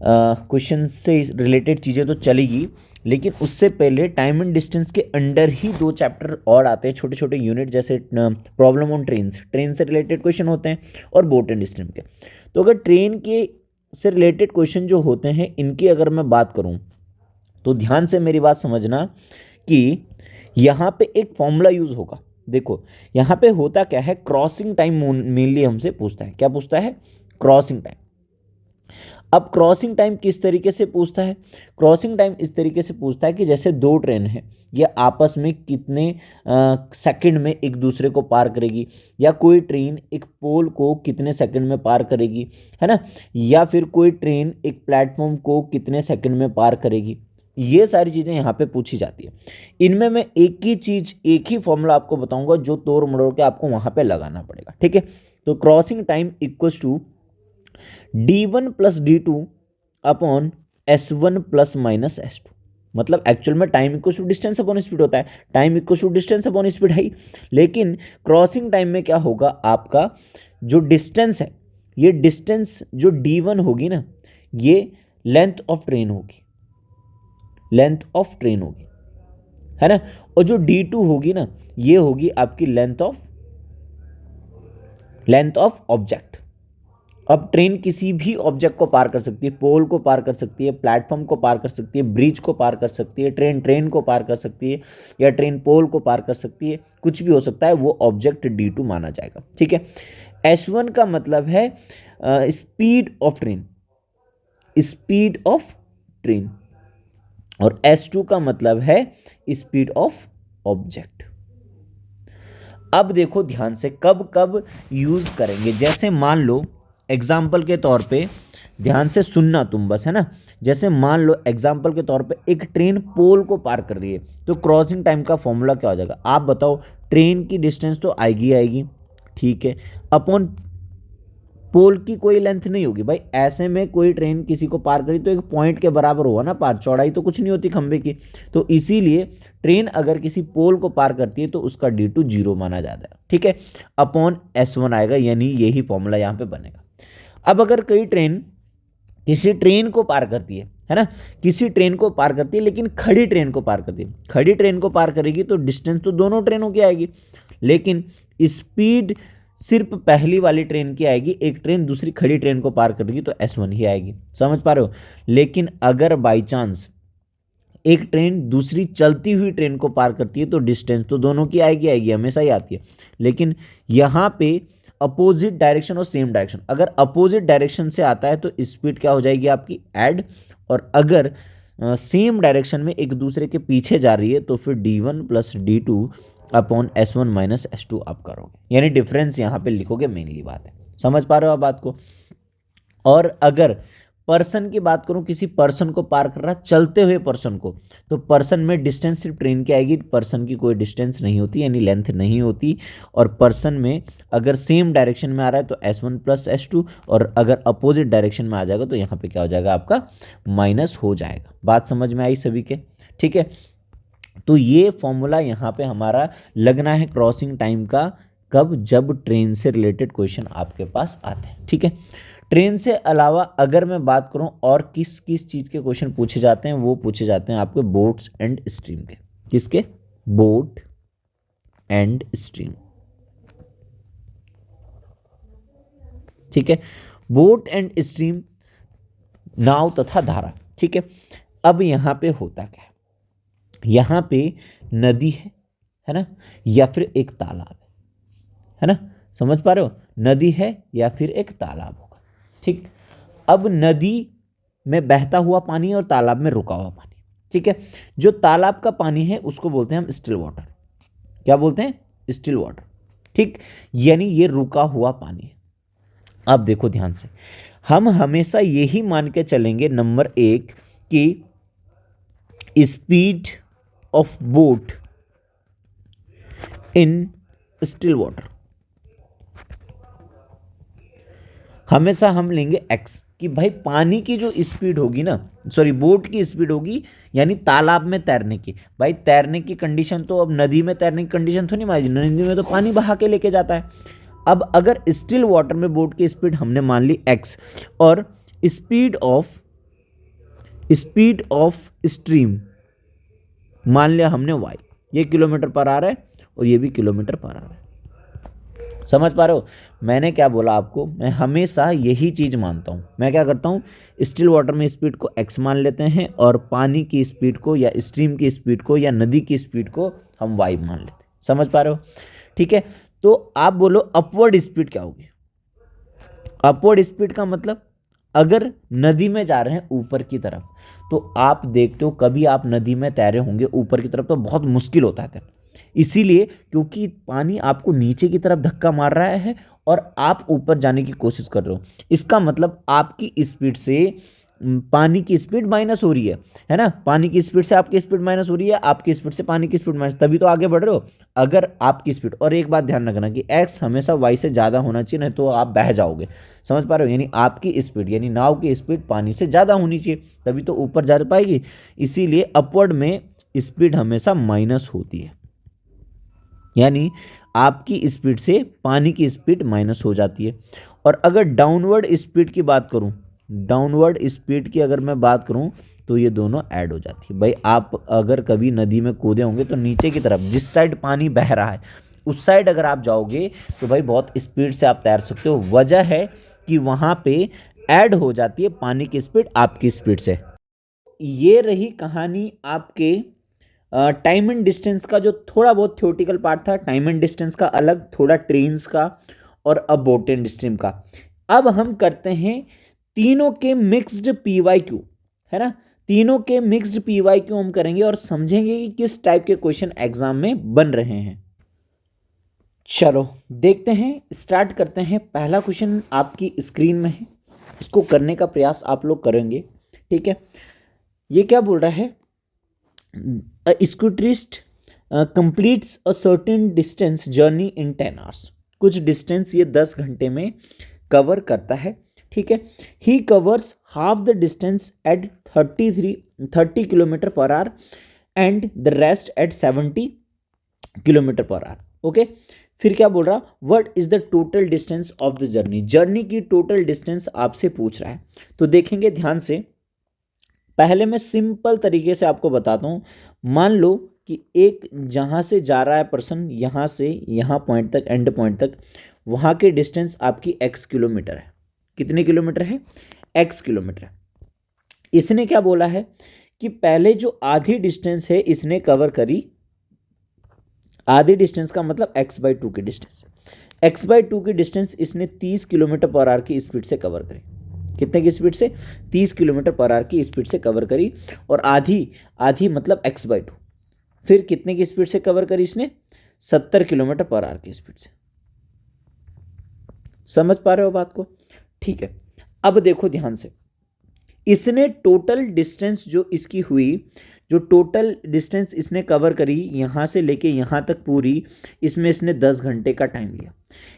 क्वेश्चन से रिलेटेड चीज़ें तो चलेगी, लेकिन उससे पहले टाइम एंड डिस्टेंस के अंडर ही 2 चैप्टर और आते हैं, छोटे छोटे यूनिट, जैसे प्रॉब्लम ऑन ट्रेन से रिलेटेड क्वेश्चन होते हैं, और बोट एंड स्ट्रीम के। तो अगर ट्रेन के से रिलेटेड क्वेश्चन जो होते हैं, इनकी अगर मैं बात करूं तो ध्यान से मेरी बात समझना कि यहाँ पे एक फॉर्मूला यूज़ होगा। देखो यहाँ पे होता क्या है, क्रॉसिंग टाइम मेनली हमसे पूछता है। क्या पूछता है, क्रॉसिंग टाइम। अब क्रॉसिंग टाइम किस तरीके से पूछता है, क्रॉसिंग टाइम इस तरीके से पूछता है कि जैसे 2 ट्रेन है, ये आपस में कितने सेकंड में एक दूसरे को पार करेगी, या कोई ट्रेन एक पोल को कितने सेकंड में पार करेगी, है ना, या फिर कोई ट्रेन एक प्लेटफॉर्म को कितने सेकंड में पार करेगी। ये सारी चीज़ें यहाँ पे पूछी जाती है। इनमें मैं एक ही चीज़, एक ही फॉर्मूला आपको बताऊंगा जो तोड़ मरोड़ के आपको वहाँ पे लगाना पड़ेगा, ठीक है। तो crossing time equals to d1 plus d2 upon s1 plus minus s2। मतलब एक्चुअल में time equal to distance upon speed होता है, time equal to distance upon speed है ही, लेकिन क्रॉसिंग टाइम में क्या होगा, आपका जो डिस्टेंस है, ये डिस्टेंस जो d1 होगी ना, ये लेंथ ऑफ ट्रेन होगी, लेंथ ऑफ ट्रेन होगी, है ना। और जो d2 होगी ना, ये होगी आपकी लेंथ ऑफ ऑब्जेक्ट। अब ट्रेन किसी भी ऑब्जेक्ट को पार कर सकती है, पोल को पार कर सकती है, प्लेटफॉर्म को पार कर सकती है, ब्रिज को पार कर सकती है, ट्रेन को पार कर सकती है, या ट्रेन पोल को पार कर सकती है, कुछ भी हो सकता है, वो ऑब्जेक्ट d2 माना जाएगा, ठीक है। s1 का मतलब है speed of train, speed of train, और s2 का मतलब है स्पीड ऑफ ऑब्जेक्ट। अब देखो ध्यान से कब कब यूज करेंगे, जैसे मान लो एग्जाम्पल के तौर पे, ध्यान से सुनना तुम बस, है ना। जैसे मान लो एग्जाम्पल के तौर पे एक ट्रेन पोल को पार कर रही है, तो क्रॉसिंग टाइम का फॉर्मूला क्या हो जाएगा, आप बताओ। ट्रेन की डिस्टेंस तो आएगी, ठीक है, अपॉन पोल की कोई लेंथ नहीं होगी भाई, ऐसे में कोई ट्रेन किसी को पार करी तो एक पॉइंट के बराबर होगा ना पार, चौड़ाई तो कुछ नहीं होती खंबे की, तो इसीलिए ट्रेन अगर किसी पोल को पार करती है तो उसका d2 जीरो माना जाता है, ठीक है, अपॉन s1 आएगा, यानी यही फॉर्मूला यहाँ पे बनेगा। अब अगर कोई ट्रेन किसी ट्रेन को पार करती है ना, किसी ट्रेन को पार करती है, लेकिन खड़ी ट्रेन को पार करती है, खड़ी ट्रेन को पार करेगी तो डिस्टेंस तो दोनों ट्रेनों की आएगी, लेकिन स्पीड सिर्फ पहली वाली ट्रेन की आएगी, एक ट्रेन दूसरी खड़ी ट्रेन को पार करेगी तो s1 ही आएगी, समझ पा रहे हो। लेकिन अगर बाई चांस एक ट्रेन दूसरी चलती हुई ट्रेन को पार करती है तो डिस्टेंस तो दोनों की आएगी, हमेशा ही आती है, लेकिन यहाँ पे अपोजिट डायरेक्शन और सेम डायरेक्शन, अगर अपोजिट डायरेक्शन से आता है तो स्पीड क्या हो जाएगी आपकी ऐड, और अगर सेम डायरेक्शन में एक दूसरे के पीछे जा रही है तो फिर d1 plus d2 upon s1 minus s2 आप करोगे, यानी डिफरेंस यहाँ पे लिखोगे, मेनली बात है, समझ पा रहे हो आप बात को। और अगर पर्सन की बात करूं, किसी पर्सन को पार कर रहा चलते हुए पर्सन को, तो पर्सन में डिस्टेंस सिर्फ ट्रेन की आएगी, पर्सन की कोई डिस्टेंस नहीं होती, यानी लेंथ नहीं होती, और पर्सन में अगर सेम डायरेक्शन में आ रहा है तो s1 प्लस s2, और अगर अपोजिट डायरेक्शन में आ जाएगा तो यहाँ पे क्या हो जाएगा आपका माइनस हो जाएगा। बात समझ में आई सभी के, ठीक है। तो ये फॉर्मूला यहाँ पे हमारा लगना है क्रॉसिंग टाइम का, कब, जब ट्रेन से रिलेटेड क्वेश्चन आपके पास आते हैं, ठीक है। ट्रेन से अलावा अगर मैं बात करूं और किस किस चीज़ के क्वेश्चन पूछे जाते हैं, वो पूछे जाते हैं आपके बोट्स एंड स्ट्रीम के, किसके, बोट एंड स्ट्रीम, ठीक है, बोट एंड स्ट्रीम, नाव तथा धारा, ठीक है। अब यहाँ पे होता क्या है, यहाँ पे नदी है ना, या फिर एक तालाब है ना, समझ पा रहे हो, नदी है या फिर एक तालाब होगा, ठीक। अब नदी में बहता हुआ पानी और तालाब में रुका हुआ पानी, ठीक है। जो तालाब का पानी है उसको बोलते हैं हम स्टिल वाटर, क्या बोलते हैं, स्टिल वाटर, ठीक, यानी ये रुका हुआ पानी है। अब देखो ध्यान से, हम हमेशा यही मान के चलेंगे नंबर 1 कि speed of boat in still water, हमेशा हम लेंगे x, कि भाई पानी की जो स्पीड होगी ना, सॉरी बोट की स्पीड होगी, यानी तालाब में तैरने की, भाई तैरने की कंडीशन तो अब नदी में तैरने की कंडीशन तो नहीं मानी, नदी में तो पानी बहा के लेके जाता है। अब अगर स्टिल वाटर में बोट की स्पीड हमने मान ली x, और स्पीड ऑफ स्ट्रीम मान लिया हमने y, ये किलोमीटर पर आ रहा है और ये भी किलोमीटर पर आ रहा है, समझ पा रहे हो। मैंने क्या बोला आपको, मैं हमेशा यही चीज़ मानता हूँ, मैं क्या करता हूँ, स्टिल वाटर में स्पीड को x मान लेते हैं, और पानी की स्पीड को या स्ट्रीम की स्पीड को या नदी की स्पीड को हम y मान लेते हैं, समझ पा रहे हो, ठीक है। तो आप बोलो अपवर्ड स्पीड क्या होगी, अपवर्ड स्पीड का मतलब अगर नदी में जा रहे हैं ऊपर की तरफ, तो आप देखते हो कभी आप नदी में तैरे होंगे ऊपर की तरफ तो बहुत मुश्किल होता है तैरना, इसीलिए क्योंकि पानी आपको नीचे की तरफ धक्का मार रहा है और आप ऊपर जाने की कोशिश कर रहे हो, इसका मतलब आपकी स्पीड से पानी की स्पीड माइनस हो रही है ना, पानी की स्पीड से आपकी स्पीड माइनस हो रही है, आपकी स्पीड से पानी की स्पीड माइनस, तभी तो आगे बढ़ रहे हो। अगर आपकी स्पीड, और एक बात ध्यान रखना कि एक्स हमेशा वाई से ज़्यादा होना चाहिए, नहीं तो आप बह जाओगे। समझ पा रहे हो, यानी आपकी स्पीड यानी नाव की स्पीड पानी से ज़्यादा होनी चाहिए, तभी तो ऊपर जा पाएगी। इसीलिए अपवर्ड में स्पीड हमेशा माइनस होती है, यानी आपकी स्पीड से पानी की स्पीड माइनस हो जाती है। और अगर डाउनवर्ड स्पीड की बात करूं, डाउनवर्ड स्पीड की अगर मैं बात करूं, तो ये दोनों ऐड हो जाती है। भाई आप अगर कभी नदी में कूदे होंगे तो नीचे की तरफ जिस साइड पानी बह रहा है उस साइड अगर आप जाओगे तो भाई बहुत स्पीड से आप तैर सकते हो। वजह है कि वहाँ पे ऐड हो जाती है पानी की स्पीड आपकी स्पीड से। ये रही कहानी आपके टाइम एंड डिस्टेंस का, जो थोड़ा बहुत थ्योरेटिकल पार्ट था। टाइम एंड डिस्टेंस का अलग, थोड़ा ट्रेन्स का और अब बोट एंड स्ट्रीम का। अब हम करते हैं तीनों के मिक्स्ड पीवाईक्यू, है ना, तीनों के मिक्स्ड पीवाईक्यू हम करेंगे और समझेंगे कि किस टाइप के क्वेश्चन एग्जाम में बन रहे हैं। चलो देखते हैं, स्टार्ट करते हैं। पहला क्वेश्चन आपकी स्क्रीन में है, इसको करने का प्रयास आप लोग करेंगे, ठीक है। ये क्या बोल रहा है, scooterist completes a certain distance journey in 10 hours. कुछ डिस्टेंस ये 10 घंटे में कवर करता है, ठीक है। He covers half the distance at 30 kilometre per hour and the rest at 70 kilometre per hour. Okay, फिर क्या बोल रहा, what is the total distance of the journey. Journey की टोटल डिस्टेंस आपसे पूछ रहा है, तो देखेंगे ध्यान से। पहले मैं सिंपल तरीके से आपको बताता हूँ। मान लो कि एक जहाँ से जा रहा है पर्सन, यहाँ से यहाँ पॉइंट तक, एंड पॉइंट तक, वहाँ की डिस्टेंस आपकी x किलोमीटर है। कितने किलोमीटर है, x किलोमीटर है। इसने क्या बोला है कि पहले जो आधी डिस्टेंस है इसने कवर करी, आधी डिस्टेंस का मतलब x/2 की डिस्टेंस, x/2 की डिस्टेंस इसने 30 किलोमीटर पर आवर की स्पीड से कवर करी। कितने की स्पीड से, 30 किलोमीटर पर आवर की स्पीड से कवर करी। और आधी, आधी मतलब x/2, फिर कितने की स्पीड से कवर करी इसने, 70 किलोमीटर पर आवर की स्पीड से। समझ पा रहे हो बात को, ठीक है। अब देखो ध्यान से, इसने टोटल डिस्टेंस जो इसकी हुई, जो टोटल डिस्टेंस इसने कवर करी यहाँ से लेके यहाँ तक पूरी, इसमें इसने 10 घंटे का टाइम लिया।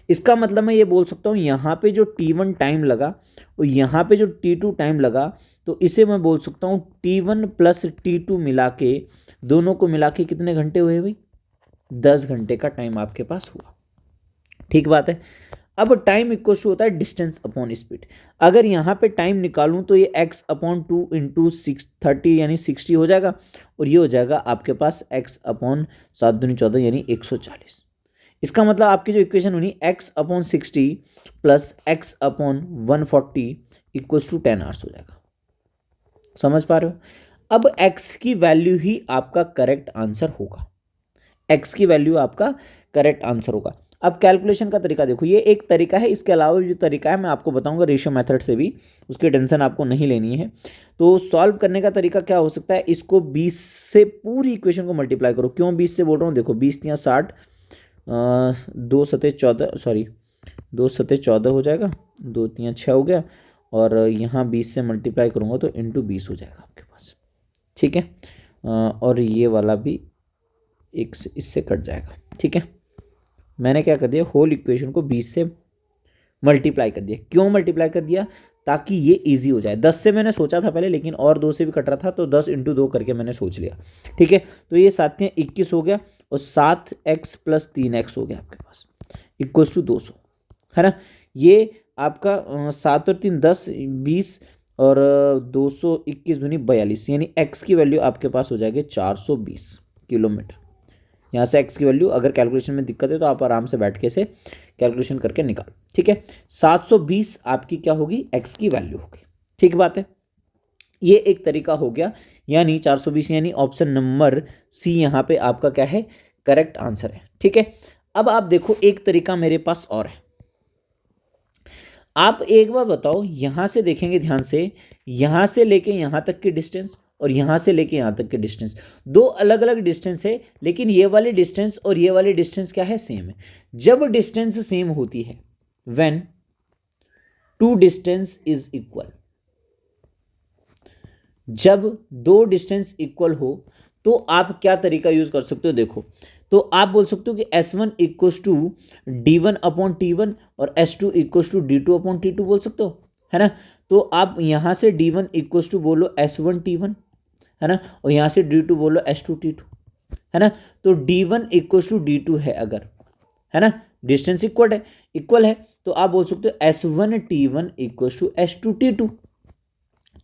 इसका मतलब मैं ये बोल सकता हूँ यहाँ पे जो T1 टाइम लगा और यहाँ पे जो T2 टाइम लगा, तो इसे मैं बोल सकता हूँ T1 प्लस T2 मिला के, दोनों को मिला के कितने घंटे हुए भाई, 10 घंटे का टाइम आपके पास हुआ। ठीक बात है। अब टाइम इक्वल टू होता है डिस्टेंस अपॉन स्पीड। अगर यहाँ पे टाइम निकालूं तो ये x/2 इंटू 30 यानी 60 हो जाएगा, और ये हो जाएगा आपके पास x/7×14 यानी 140। इसका मतलब आपकी जो इक्वेशन होनी x/60 plus x/140 equals to 10 hours हो जाएगा। समझ पा रहे हो। अब x की वैल्यू ही आपका करेक्ट आंसर होगा, x की वैल्यू आपका करेक्ट आंसर होगा। अब कैलकुलेशन का तरीका देखो, ये एक तरीका है, इसके अलावा जो तरीका है मैं आपको बताऊंगा रेशियो मेथड से भी, उसकी टेंशन आपको नहीं लेनी है। तो सॉल्व करने का तरीका क्या हो सकता है, इसको 20 से पूरी इक्वेशन को मल्टीप्लाई करो। क्यों 20 से बोल रहा हूँ, देखो 20 × 60, 2 सते 14, सॉरी 2 सते 14 हो जाएगा, 2 × 6 हो गया, और यहाँ 20 से मल्टीप्लाई करूँगा तो इंटू 20 हो जाएगा आपके पास, ठीक है। और ये वाला भी एक से इससे कट जाएगा, ठीक है। मैंने क्या कर दिया, होल इक्वेशन को 20 से मल्टीप्लाई कर दिया। क्यों मल्टीप्लाई कर दिया, ताकि ये इजी हो जाए। 10 से मैंने सोचा था पहले, लेकिन और 2 से भी कट रहा था, तो 10 × 2 करके मैंने सोच लिया, ठीक है। तो ये 7 × 21 हो गया, और 7x + 3x हो गया आपके पास, इक्वल्स टू 200, है ना। ये आपका 7 और 3 10 20 और 221 दूनी 42, यानी x की वैल्यू आपके पास हो जाएगी 420 किलोमीटर। यहाँ से x की वैल्यू, अगर कैलकुलेशन में दिक्कत है तो आप आराम से बैठ के इसे कैलकुलेशन करके निकाल, ठीक है। 720 आपकी क्या होगी, x की वैल्यू होगी, ठीक बात है। ये एक तरीका हो गया, यानी 420 यानी ऑप्शन नंबर सी यहाँ पे आपका क्या है, करेक्ट आंसर है, ठीक है। अब आप देखो एक तरीका मेरे पास और है। आप एक बार बताओ, यहां से देखेंगे ध्यान से, यहां से लेके यहां तक की डिस्टेंस और यहां से लेके यहां तक की डिस्टेंस, दो अलग अलग डिस्टेंस है, लेकिन ये वाली डिस्टेंस और ये वाली डिस्टेंस क्या है, सेम है। जब डिस्टेंस सेम होती है, when two distance is equal, जब दो डिस्टेंस इक्वल हो तो आप क्या तरीका यूज कर सकते हो, देखो तो आप बोल सकते हो कि S1 इक्वल्स टू D1/T1 और S2 इक्वल्स टू D2/T2 बोल सकते हो, है ना। तो आप यहाँ से D1 इक्वल्स टू बोलो S1T1, है ना, और यहाँ से D2 बोलो S2T2, है ना। तो D1 इक्वल्स टू D2 है अगर, है ना, डिस्टेंस इक्वल है तो आप बोल सकते हो S1T1 इक्वल्स टू S2T2।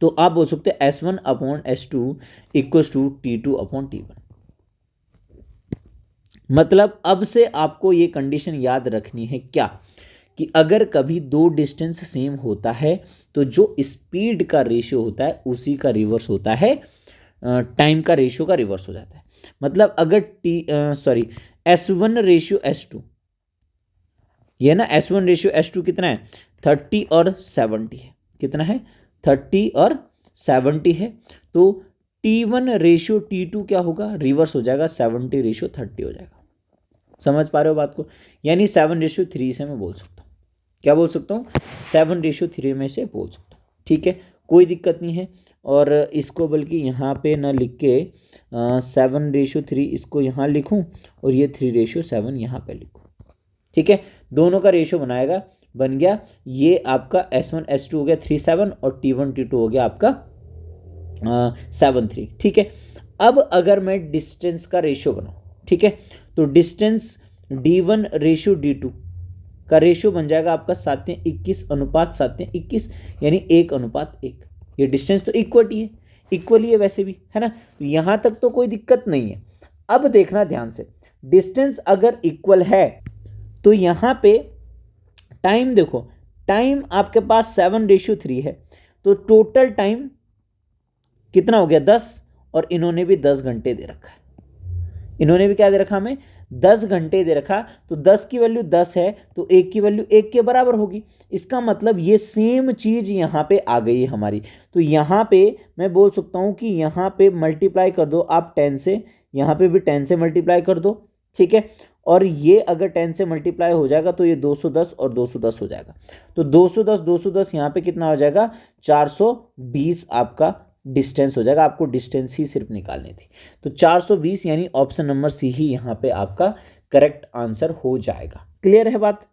तो आप बोल सकते हो S1/S2 इक्वल्स टू T2/T1। मतलब अब से आपको ये कंडीशन याद रखनी है क्या, कि अगर कभी दो डिस्टेंस सेम होता है तो जो स्पीड का रेशियो होता है उसी का रिवर्स होता है, टाइम का रेशियो का रिवर्स हो जाता है। मतलब अगर S1/S2, ये ना S1/S2 कितना है, 30 और 70 है, कितना है 30 और 70 है। तो T1/T2 क्या होगा, रिवर्स हो जाएगा, 70/30 हो जाएगा। समझ पा रहे हो बात को, यानी 7/3 से मैं बोल सकता हूँ, क्या बोल सकता हूँ 7/3 में से बोल सकता हूँ, ठीक है, कोई दिक्कत नहीं है। और इसको बल्कि यहाँ पे ना लिख के 7/3 इसको यहाँ लिखूँ और ये 3/7 यहाँ पे लिखूँ, ठीक है, दोनों का रेशियो बन गया ये आपका S1/S2 हो गया 3/7 और T1/T2 हो गया आपका 7/3, ठीक है। अब अगर मैं डिस्टेंस का रेशियो बनाऊँ, ठीक है, तो डिस्टेंस D1/D2 का रेशियो बन जाएगा आपका 7/21 यानी 1/1। ये डिस्टेंस तो इक्वल ही है वैसे भी, है ना। तो यहाँ तक तो कोई दिक्कत नहीं है। अब देखना ध्यान से, डिस्टेंस अगर इक्वल है तो यहाँ पे टाइम देखो, टाइम आपके पास 7/3 है, तो टोटल टाइम कितना हो गया 10, और इन्होंने भी 10 घंटे दे रखा है, इन्होंने भी क्या दे रखा हमें 10 घंटे दे रखा। तो 10 की वैल्यू 10 है तो 1 की वैल्यू 1 के बराबर होगी। इसका मतलब ये सेम चीज यहाँ पे आ गई है हमारी। तो यहाँ पे मैं बोल सकता हूँ कि यहाँ पे मल्टीप्लाई कर दो आप 10 से, यहाँ पे भी 10 से मल्टीप्लाई कर दो, ठीक है। और ये अगर 10 से मल्टीप्लाई हो जाएगा तो ये 210 और 210 हो जाएगा। तो 210 यहाँ पे कितना हो जाएगा 420 आपका डिस्टेंस हो जाएगा। आपको डिस्टेंस ही सिर्फ निकालनी थी। तो 420 यानी ऑप्शन नंबर सी ही यहाँ पे आपका करेक्ट आंसर हो जाएगा। क्लियर है बात।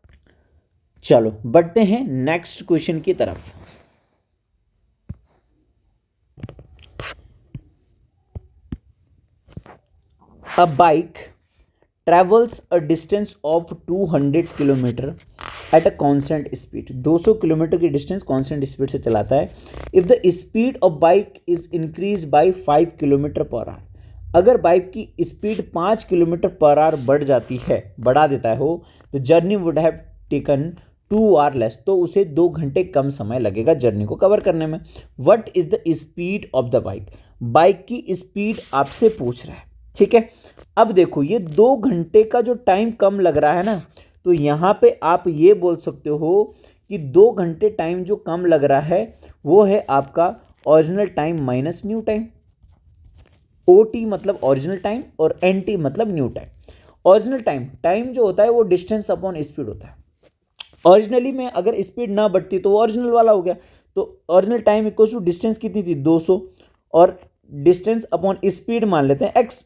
चलो बढ़ते हैं नेक्स्ट क्वेश्चन की तरफ। A bike travels a distance of 200 kilometre at a constant speed. 200 kilometre की डिस्टेंस कांस्टेंट स्पीड से चलाता है। If the speed of bike is increase by 5 kilometre per hour, अगर बाइक की स्पीड 5 किलोमीटर पर आवर बढ़ा देता है हो, the journey would have taken 2 hour less, तो उसे 2 घंटे कम समय लगेगा जर्नी को कवर करने में। What is the speed of the bike, bike की स्पीड आपसे पूछ रहा है, ठीक है। अब देखो ये 2 घंटे का जो टाइम कम लग रहा है ना, तो यहाँ पे आप ये बोल सकते हो कि 2 घंटे टाइम जो कम लग रहा है वो है आपका original time minus new time. OT मतलब ओरिजिनल टाइम और NT मतलब न्यू टाइम। ओरिजिनल टाइम जो होता है वो डिस्टेंस अपॉन स्पीड होता है। ओरिजिनली में अगर स्पीड ना बढ़ती तो वो ओरिजिनल वाला हो गया। तो original time equal to distance कितनी थी 200 और डिस्टेंस अपॉन स्पीड मान लेते हैं x।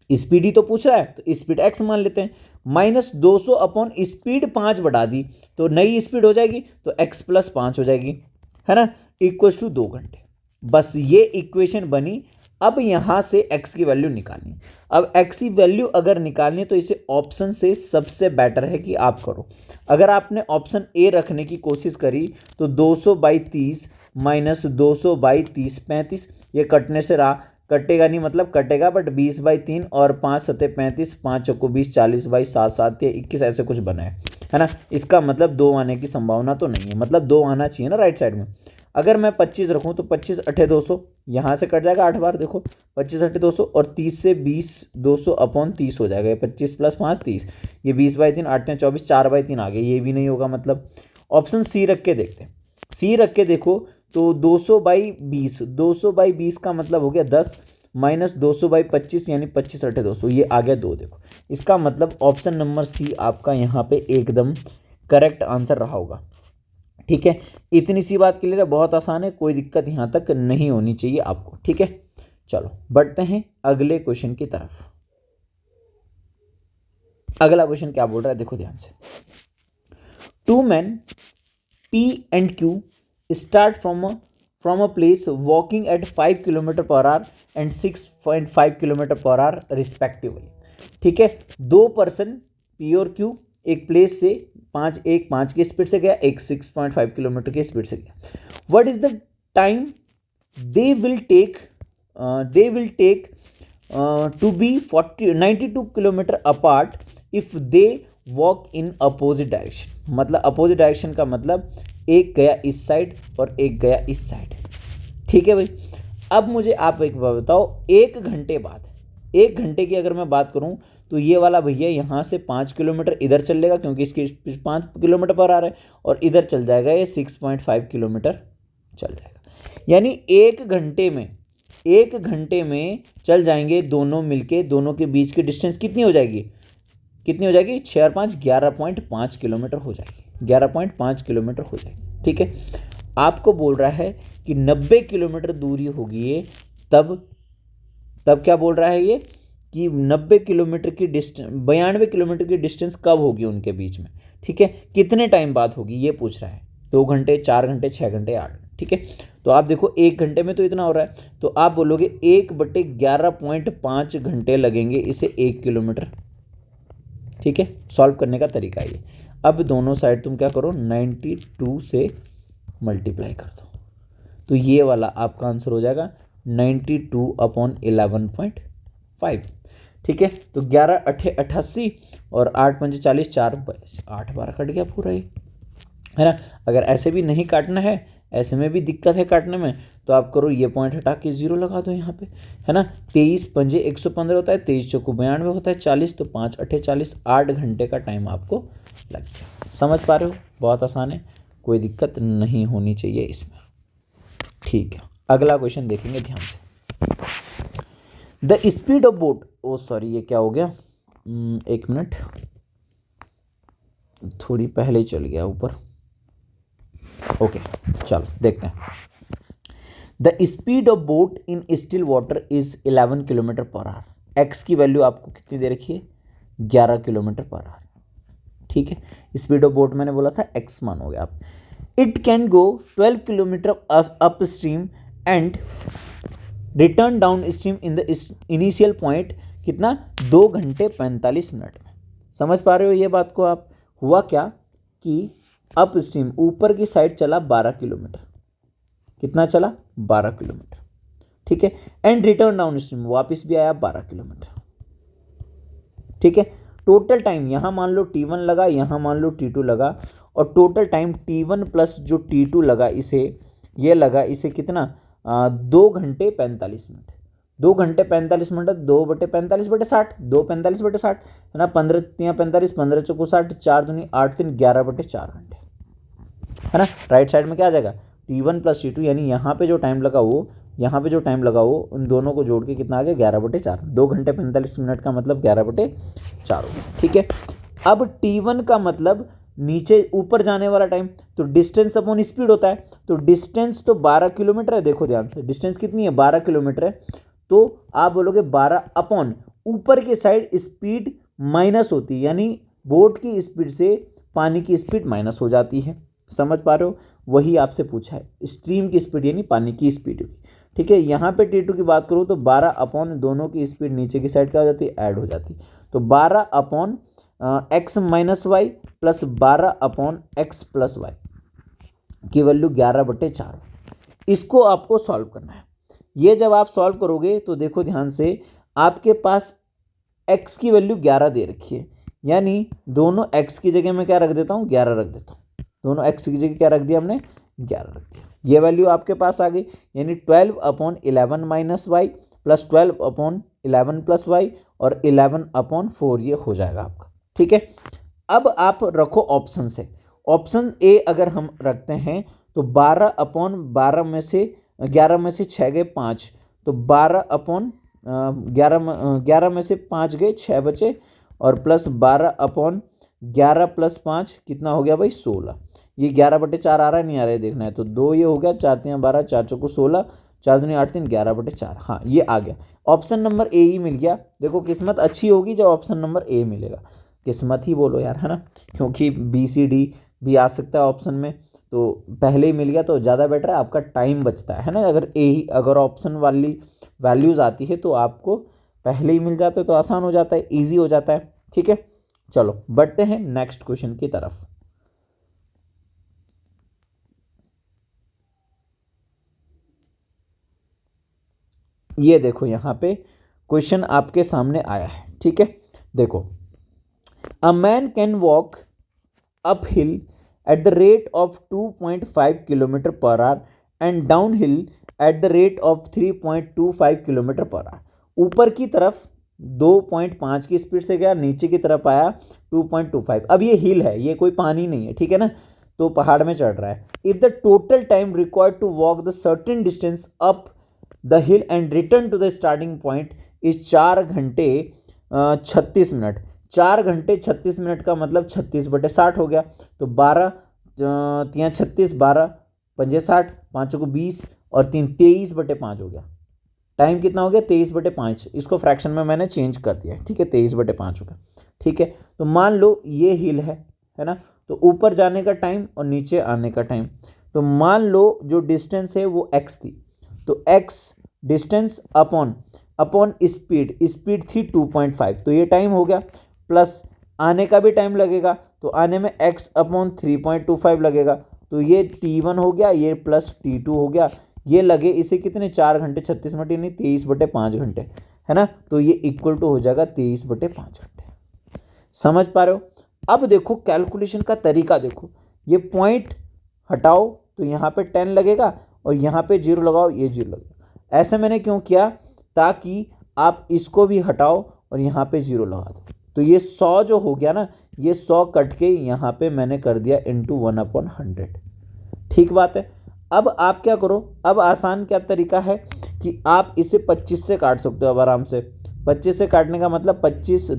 स्पीड ही तो पूछ रहा है तो स्पीड x मान लेते हैं। माइनस 200 अपॉन स्पीड 5 बढ़ा दी तो नई स्पीड हो जाएगी तो x + 5 हो जाएगी, है ना, इक्वल टू 2 घंटे। बस ये इक्वेशन बनी। अब यहां से x की वैल्यू निकालनी। अब x की वैल्यू अगर निकालनी तो इसे ऑप्शन से सबसे बेटर है कि आप करो। अगर आपने ऑप्शन ए रखने की कोशिश करी तो 200/30 माइनस 200/30 35, ये कटने से रहा, कटेगा नहीं मतलब कटेगा बट 20/3 और 5 7 35, 5 चौको 20, 40/7 7 या 21 ऐसे कुछ बना है ना। इसका मतलब 2 आने की संभावना तो नहीं है, मतलब 2 आना चाहिए ना राइट साइड में। अगर मैं 25 रखूँ तो 25 8 200, यहाँ से कट जाएगा 8 बार, देखो 25 8 200 और 30 से 20 200 अपॉन 30 हो जाएगा। 25 + 5 30, ये 20/3 8 3 24, 4/3 आ गया, ये भी नहीं होगा। मतलब ऑप्शन सी रख के देखते हैं। सी रख के देखो तो 200/20, 200/20 का मतलब हो गया 10 माइनस 200/25 यानी 25 8 200, ये आ गया 2। देखो इसका मतलब ऑप्शन नंबर सी आपका यहाँ पे एकदम करेक्ट आंसर रहा होगा, ठीक है, इतनी सी बात क्लियर है, बहुत आसान है, कोई दिक्कत यहाँ तक नहीं होनी चाहिए आपको। ठीक है, चलो बढ़ते हैं अगले क्वेश्चन की तरफ। अगला क्वेश्चन क्या बोल रहा है, देखो ध्यान से। Two man P and Q start from a place walking at 5 kilometre per hour and 6.5 kilometre per our respectively. ठीक है, दो पर्सन P और Q एक प्लेस से एक 5 की स्पीड से गया, एक 6.5 किलोमीटर की स्पीड से गया। What is the time they will take to be 92 kilometre apart if they walk in opposite direction. मतलब अपोजिट डायरेक्शन का मतलब एक गया इस साइड और एक गया इस साइड। ठीक है भाई, अब मुझे आप एक बात बताओ, एक घंटे बाद, एक घंटे की अगर मैं बात करूं तो ये वाला भैया यहाँ से 5 किलोमीटर इधर चल लेगा क्योंकि इसकी 5 किलोमीटर पर आ रहा है, और इधर चल जाएगा ये 6.5 किलोमीटर चल जाएगा। यानी एक घंटे में चल जाएंगे दोनों मिलके, दोनों के बीच की डिस्टेंस कितनी हो जाएगी, 6 और 5 11.5 किलोमीटर हो जाएगी, 11.5 किलोमीटर हो जाएगी। ठीक है, आपको बोल रहा है कि 90 किलोमीटर दूरी होगी ये, तब क्या बोल रहा है ये कि 90 किलोमीटर की डिस्टेंस, 92 किलोमीटर की डिस्टेंस कब होगी उनके बीच में। ठीक है, कितने टाइम बाद होगी ये पूछ रहा है, 2 घंटे, 4 घंटे, 6 घंटे, 8 घंटे। ठीक है, तो आप देखो एक घंटे में तो इतना हो रहा है, तो आप बोलोगे 1/11.5 घंटे लगेंगे इसे 1 किलोमीटर। ठीक है, सॉल्व करने का तरीका ये। अब दोनों साइड तुम क्या करो, 92 से मल्टीप्लाई कर दो, तो ये वाला आपका आंसर हो जाएगा 92/11.5। ठीक है, तो 11 8 88 और 8 5 40, 4 8 बार कट गया पूरा ही, है ना। अगर ऐसे भी नहीं काटना है, ऐसे में भी दिक्कत है काटने में, तो आप करो ये पॉइंट हटा के 0 लगा दो यहाँ पे, है ना। 23 पंजे 115 होता है, 23 चौको 92 होता है, 40, तो 5 8 40, 8 घंटे का टाइम आपको लग गया। समझ पा रहे हो, बहुत आसान है, कोई दिक्कत नहीं होनी चाहिए इसमें। ठीक है, अगला क्वेश्चन देखेंगे ध्यान से। The speed of boat, oh sorry ये क्या हो गया, एक मिनट, थोड़ी पहले ही चल गया ऊपर। ओके, चलो देखते हैं। The speed of boat in still water is 11 kilometre per our. X की वैल्यू आपको कितनी दे रखी है, 11 किलोमीटर पर आवर। ठीक है, स्पीड ऑफ बोट मैंने बोला था एक्स मानोगे आप। It can go 12 kilometre up stream and return down stream in the initial point, कितना, 2 घंटे 45 मिनट में। समझ पा रहे हो ये बात को आप। हुआ क्या कि अप स्ट्रीम ऊपर की साइड चला 12 किलोमीटर, कितना चला, 12 किलोमीटर। ठीक है, एंड रिटर्न डाउन स्ट्रीम वापस भी आया 12 किलोमीटर। ठीक है, टोटल टाइम यहाँ मान लो T1 लगा, यहाँ मान लो T2 लगा, और टोटल टाइम T1 प्लस जो T2 लगा इसे, ये लगा इसे कितना, 2 घंटे 45 मिनट। 2 घंटे 45 मिनट, 2/45/60, 2/45/60, है ना। 15 3 45, 15 चौको 60, 4 दूनी 8 3 11/4 घंटे, है ना। राइट साइड में क्या आ जाएगा, T1 प्लस T2, यानी यहाँ पे जो टाइम लगा वो, यहाँ पे जो टाइम लगा वो, उन दोनों को जोड़ के कितना आ गया, 11/4। 2 घंटे 45 मिनट का मतलब 11/4 हो गया। ठीक है, अब T1 का मतलब नीचे ऊपर जाने वाला टाइम, तो डिस्टेंस अपॉन स्पीड होता है, तो डिस्टेंस तो 12 किलोमीटर है। देखो ध्यान से, डिस्टेंस कितनी है, 12 किलोमीटर है, तो आप बोलोगे 12 अपॉन ऊपर की साइड स्पीड माइनस होती है, यानी बोट की स्पीड से पानी की स्पीड माइनस हो जाती है। समझ पा रहे हो, वही आपसे पूछा है, स्ट्रीम की स्पीड यानी पानी की स्पीड। ठीक है, यहाँ पे T2 की बात करूँ तो 12 अपॉन दोनों की स्पीड नीचे की साइड क्या हो जाती है, ऐड हो जाती है, तो 12 upon X minus Y plus 12 upon x plus Y की वैल्यू 11/4। इसको आपको सॉल्व करना है। ये जब आप सॉल्व करोगे तो देखो ध्यान से, आपके पास x की वैल्यू 11 दे रखी है, यानी दोनों x की जगह मैं क्या रख देता हूँ, 11 रख देता हूँ। दोनों x की जगह क्या रख दिया हमने, 11 रख दिया। ये वैल्यू आपके पास आ गई, यानी 12/11 minus Y plus 12/11 plus Y और 11/4 ये हो जाएगा आपका। ठीक है, अब आप रखो ऑप्शन से। ऑप्शन ए अगर हम रखते हैं तो 12/12 में से 11 में से 6 गए 5, तो 12/11 में से 5 गए 6 बचे, और प्लस 12/11 प्लस 5 कितना हो गया भाई, 16। ये 11/4 आ रहा है नहीं आ रहा है देखना है। तो 2 ये हो गया, 4×3=12, 4×4=16, 4×2=8, 3 11/4। हाँ ये आ गया, ऑप्शन नंबर ए ही मिल गया। देखो किस्मत अच्छी होगी जब ऑप्शन नंबर ए मिलेगा, किस्मत ही बोलो यार, है ना, क्योंकि बी सी डी भी आ सकता है ऑप्शन में, तो पहले ही मिल गया तो ज़्यादा बेटर है, आपका टाइम बचता है ना। अगर ए ही, अगर ऑप्शन वाली वैल्यूज़ आती है तो आपको पहले ही मिल जाते हैं तो आसान हो जाता है, ईजी हो जाता है। ठीक है, चलो बढ़ते हैं नेक्स्ट क्वेश्चन की तरफ। ये देखो यहाँ पे क्वेश्चन आपके सामने आया है। ठीक है, देखो, a man can walk up hill at the rate of 2.5 kilometre per hour and down hill at the rate of 3.25 kilometre per our. ऊपर की तरफ 2.5 की स्पीड से गया, नीचे की तरफ आया 2.25। अब ये हिल है, ये कोई पानी नहीं है, ठीक है ना, तो पहाड़ में चढ़ रहा है। If the total time required to walk the certain distance up the hill and return to the starting point is 4 घंटे 36 मिनट। 4 घंटे 36 मिनट का मतलब 36/60 हो गया। तो 12×3=36, 12×5=60, 5×20 और 3 23/5 हो गया। टाइम कितना हो गया? 23/5। इसको फ्रैक्शन में मैंने चेंज कर दिया है, ठीक है, 23/5 हो गया। ठीक है, तो मान लो ये हिल है ना, तो ऊपर जाने का टाइम और नीचे आने का टाइम, तो मान लो जो डिस्टेंस है वो x थी, तो x डिस्टेंस अपॉन स्पीड थी 2.5, तो ये टाइम हो गया, प्लस आने का भी टाइम लगेगा, तो आने में x/3.25 लगेगा, तो ये t1 हो गया, ये प्लस t2 हो गया, ये लगे इसे कितने 4 घंटे 36 मिनट यानी 23/5 घंटे, है ना, तो ये इक्वल टू हो जाएगा 23/5 घंटे। समझ पा रहे हो? अब देखो कैलकुलेशन का तरीका देखो, ये पॉइंट हटाओ तो यहाँ पे 10 लगेगा और यहाँ पे 0 लगाओ, ये 0 लगेगा। ऐसे मैंने क्यों किया? ताकि आप इसको भी हटाओ और यहाँ पे 0 लगा दो, तो ये 100 जो हो गया ना, ये 100 कट के यहाँ पे मैंने कर दिया इंटू 1/100। ठीक बात है। अब आप क्या करो, अब आसान क्या तरीका है कि आप इसे 25 से काट सकते हो अब आराम से। 25 से काटने का मतलब 25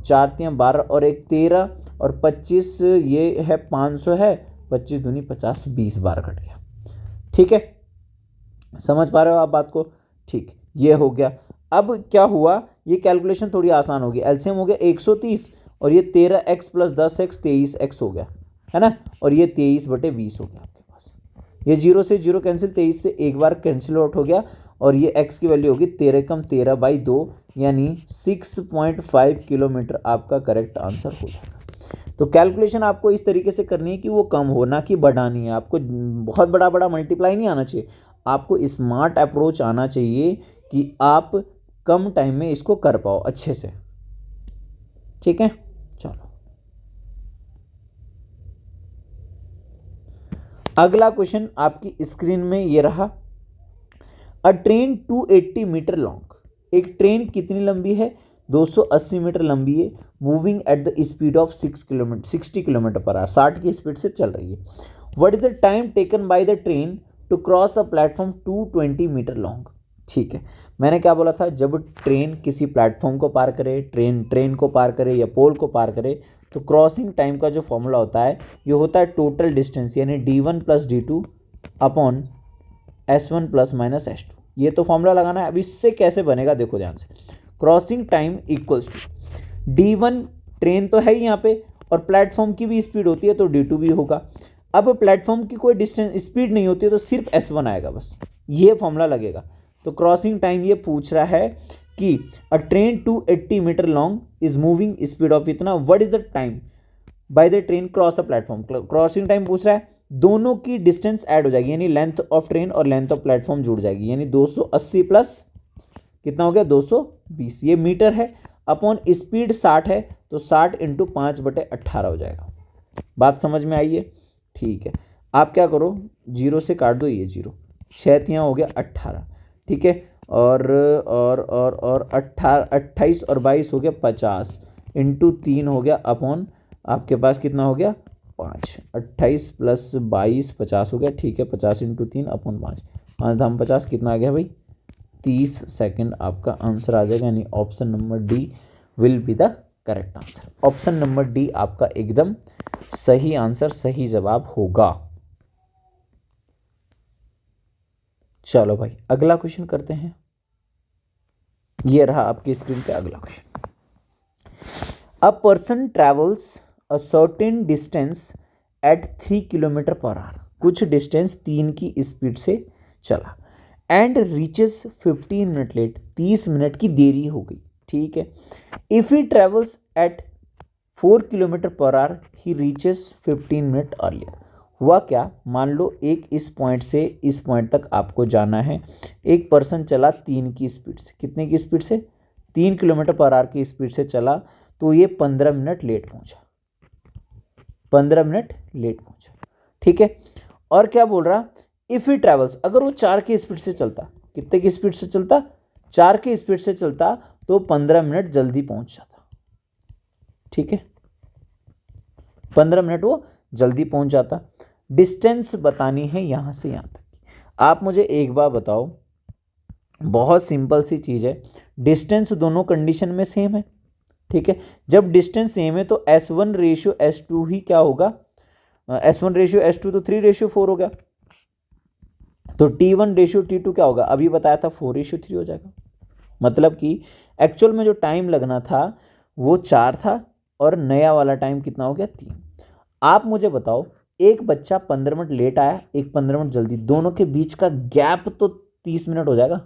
4×3=12 और 1 13 और 25 ये है 500 है, 25 दूनी 50, 20 बार कट गया। ठीक है, समझ पा रहे हो आप बात को? ठीक, ये हो गया। अब क्या हुआ, ये कैलकुलेशन थोड़ी आसान होगी। एलसीएम हो गया 130 और ये 13x + 10x 23x हो गया, है ना, और ये 23/20 हो गया आपके पास। ये 0 से 0 कैंसिल, 23 से एक बार कैंसिल आउट हो गया, और ये x की वैल्यू होगी 13×13/2 यानी 6.5 किलोमीटर आपका करेक्ट आंसर हो जाएगा। तो कैलकुलेशन आपको इस तरीके से करनी है कि वो कम हो, ना कि बढ़ानी है। आपको बहुत बड़ा बड़ा मल्टीप्लाई नहीं आना चाहिए, आपको स्मार्ट अप्रोच आना चाहिए कि आप कम टाइम में इसको कर पाओ अच्छे से। ठीक है, चलो अगला क्वेश्चन आपकी स्क्रीन में ये रहा। अ ट्रेन 280 मीटर लॉन्ग, एक ट्रेन कितनी लंबी है? 280 मीटर लंबी है, moving at the speed of 60 kilometre per hour, 60 की स्पीड से चल रही है। What is the time taken by the train to cross a platform 220 metre long? ठीक है, मैंने क्या बोला था, जब ट्रेन किसी प्लेटफॉर्म को पार करे, ट्रेन को पार करे या पोल को पार करे, तो क्रॉसिंग टाइम का जो फॉर्मूला होता है ये होता है टोटल डिस्टेंस यानी d1 + d2 upon s1 ± s2। ये तो फॉर्मूला लगाना है। अब इससे कैसे बनेगा देखो ध्यान से, crossing time equals to d1, train तो है ही यहाँ पे, और प्लेटफॉर्म की भी स्पीड होती है तो d2 भी होगा। अब प्लेटफॉर्म की कोई डिस्टेंस स्पीड नहीं होती है तो सिर्फ s1 आएगा, बस ये फॉर्मूला लगेगा। तो क्रॉसिंग टाइम ये पूछ रहा है कि a train 280 metre long is moving speed of इतना, what is the time by the train cross a platform. Crossing time पूछ रहा है, दोनों की डिस्टेंस ऐड हो जाएगी यानी लेंथ ऑफ ट्रेन और लेंथ ऑफ प्लेटफॉर्म जुड़ जाएगी, यानी 280 प्लस कितना हो गया 220, ये मीटर है, अपॉन स्पीड 60 है तो 60 × 5/18 हो जाएगा। बात समझ में आई है? ठीक है, आप क्या करो, 0 से काट दो, ये 0, 6 हो गया 18, ठीक है, और 28 और 22 हो गया 50 × 3 हो गया अपॉन आपके पास कितना हो गया 5, 28 + 22 50 हो गया, ठीक है, 50 × 3 अपॉन 5, 5 धाम 50 कितना आ गया भाई 30 सेकंड आपका आंसर आ जाएगा, यानी option number D will be the correct answer. Option number D आपका एकदम सही आंसर, सही जवाब होगा। चलो भाई अगला क्वेश्चन करते हैं। ये रहा आपकी स्क्रीन पे अगला question. A person travels a certain distance at 3 kilometre per hour, कुछ डिस्टेंस 3 की स्पीड से चला, and reaches 15 minute late, 30 minute की देरी हो गई, ठीक है। If he travels at 4 kilometre per hour he reaches 15 minute earlier. हुआ क्या, मान लो एक इस पॉइंट से इस पॉइंट तक आपको जाना है, एक पर्सन चला 3 की स्पीड से, कितने की स्पीड से, 3 किलोमीटर पर आवर की स्पीड से चला, तो ये 15 मिनट लेट पहुंचा, 15 मिनट लेट पहुंचा, ठीक है। और क्या बोल रहा, इफ़ ही ट्रेवल्स, अगर वो 4 की स्पीड से चलता, कितने की स्पीड से चलता, 4 की स्पीड से चलता, तो 15 मिनट जल्दी पहुंच जाता, ठीक है, 15 मिनट वो जल्दी पहुंच जाता। डिस्टेंस बतानी है यहाँ से यहाँ तक। आप मुझे एक बार बताओ, बहुत सिंपल सी चीज़ है, डिस्टेंस दोनों कंडीशन में सेम है, ठीक है। जब डिस्टेंस सेम है तो S1 रेशियो S2 ही क्या होगा, S1 रेशियो S2 तो 3 रेशियो 4 हो गया, तो T1 रेशियो T2 क्या होगा, अभी बताया था 4 रेशियो 3 हो जाएगा। मतलब कि एक्चुअल में जो टाइम लगना था वो 4 था, और नया वाला टाइम कितना हो गया, 3। आप मुझे बताओ, एक बच्चा 15 मिनट लेट आया, एक 15 मिनट जल्दी, दोनों के बीच का गैप तो 30 मिनट हो जाएगा।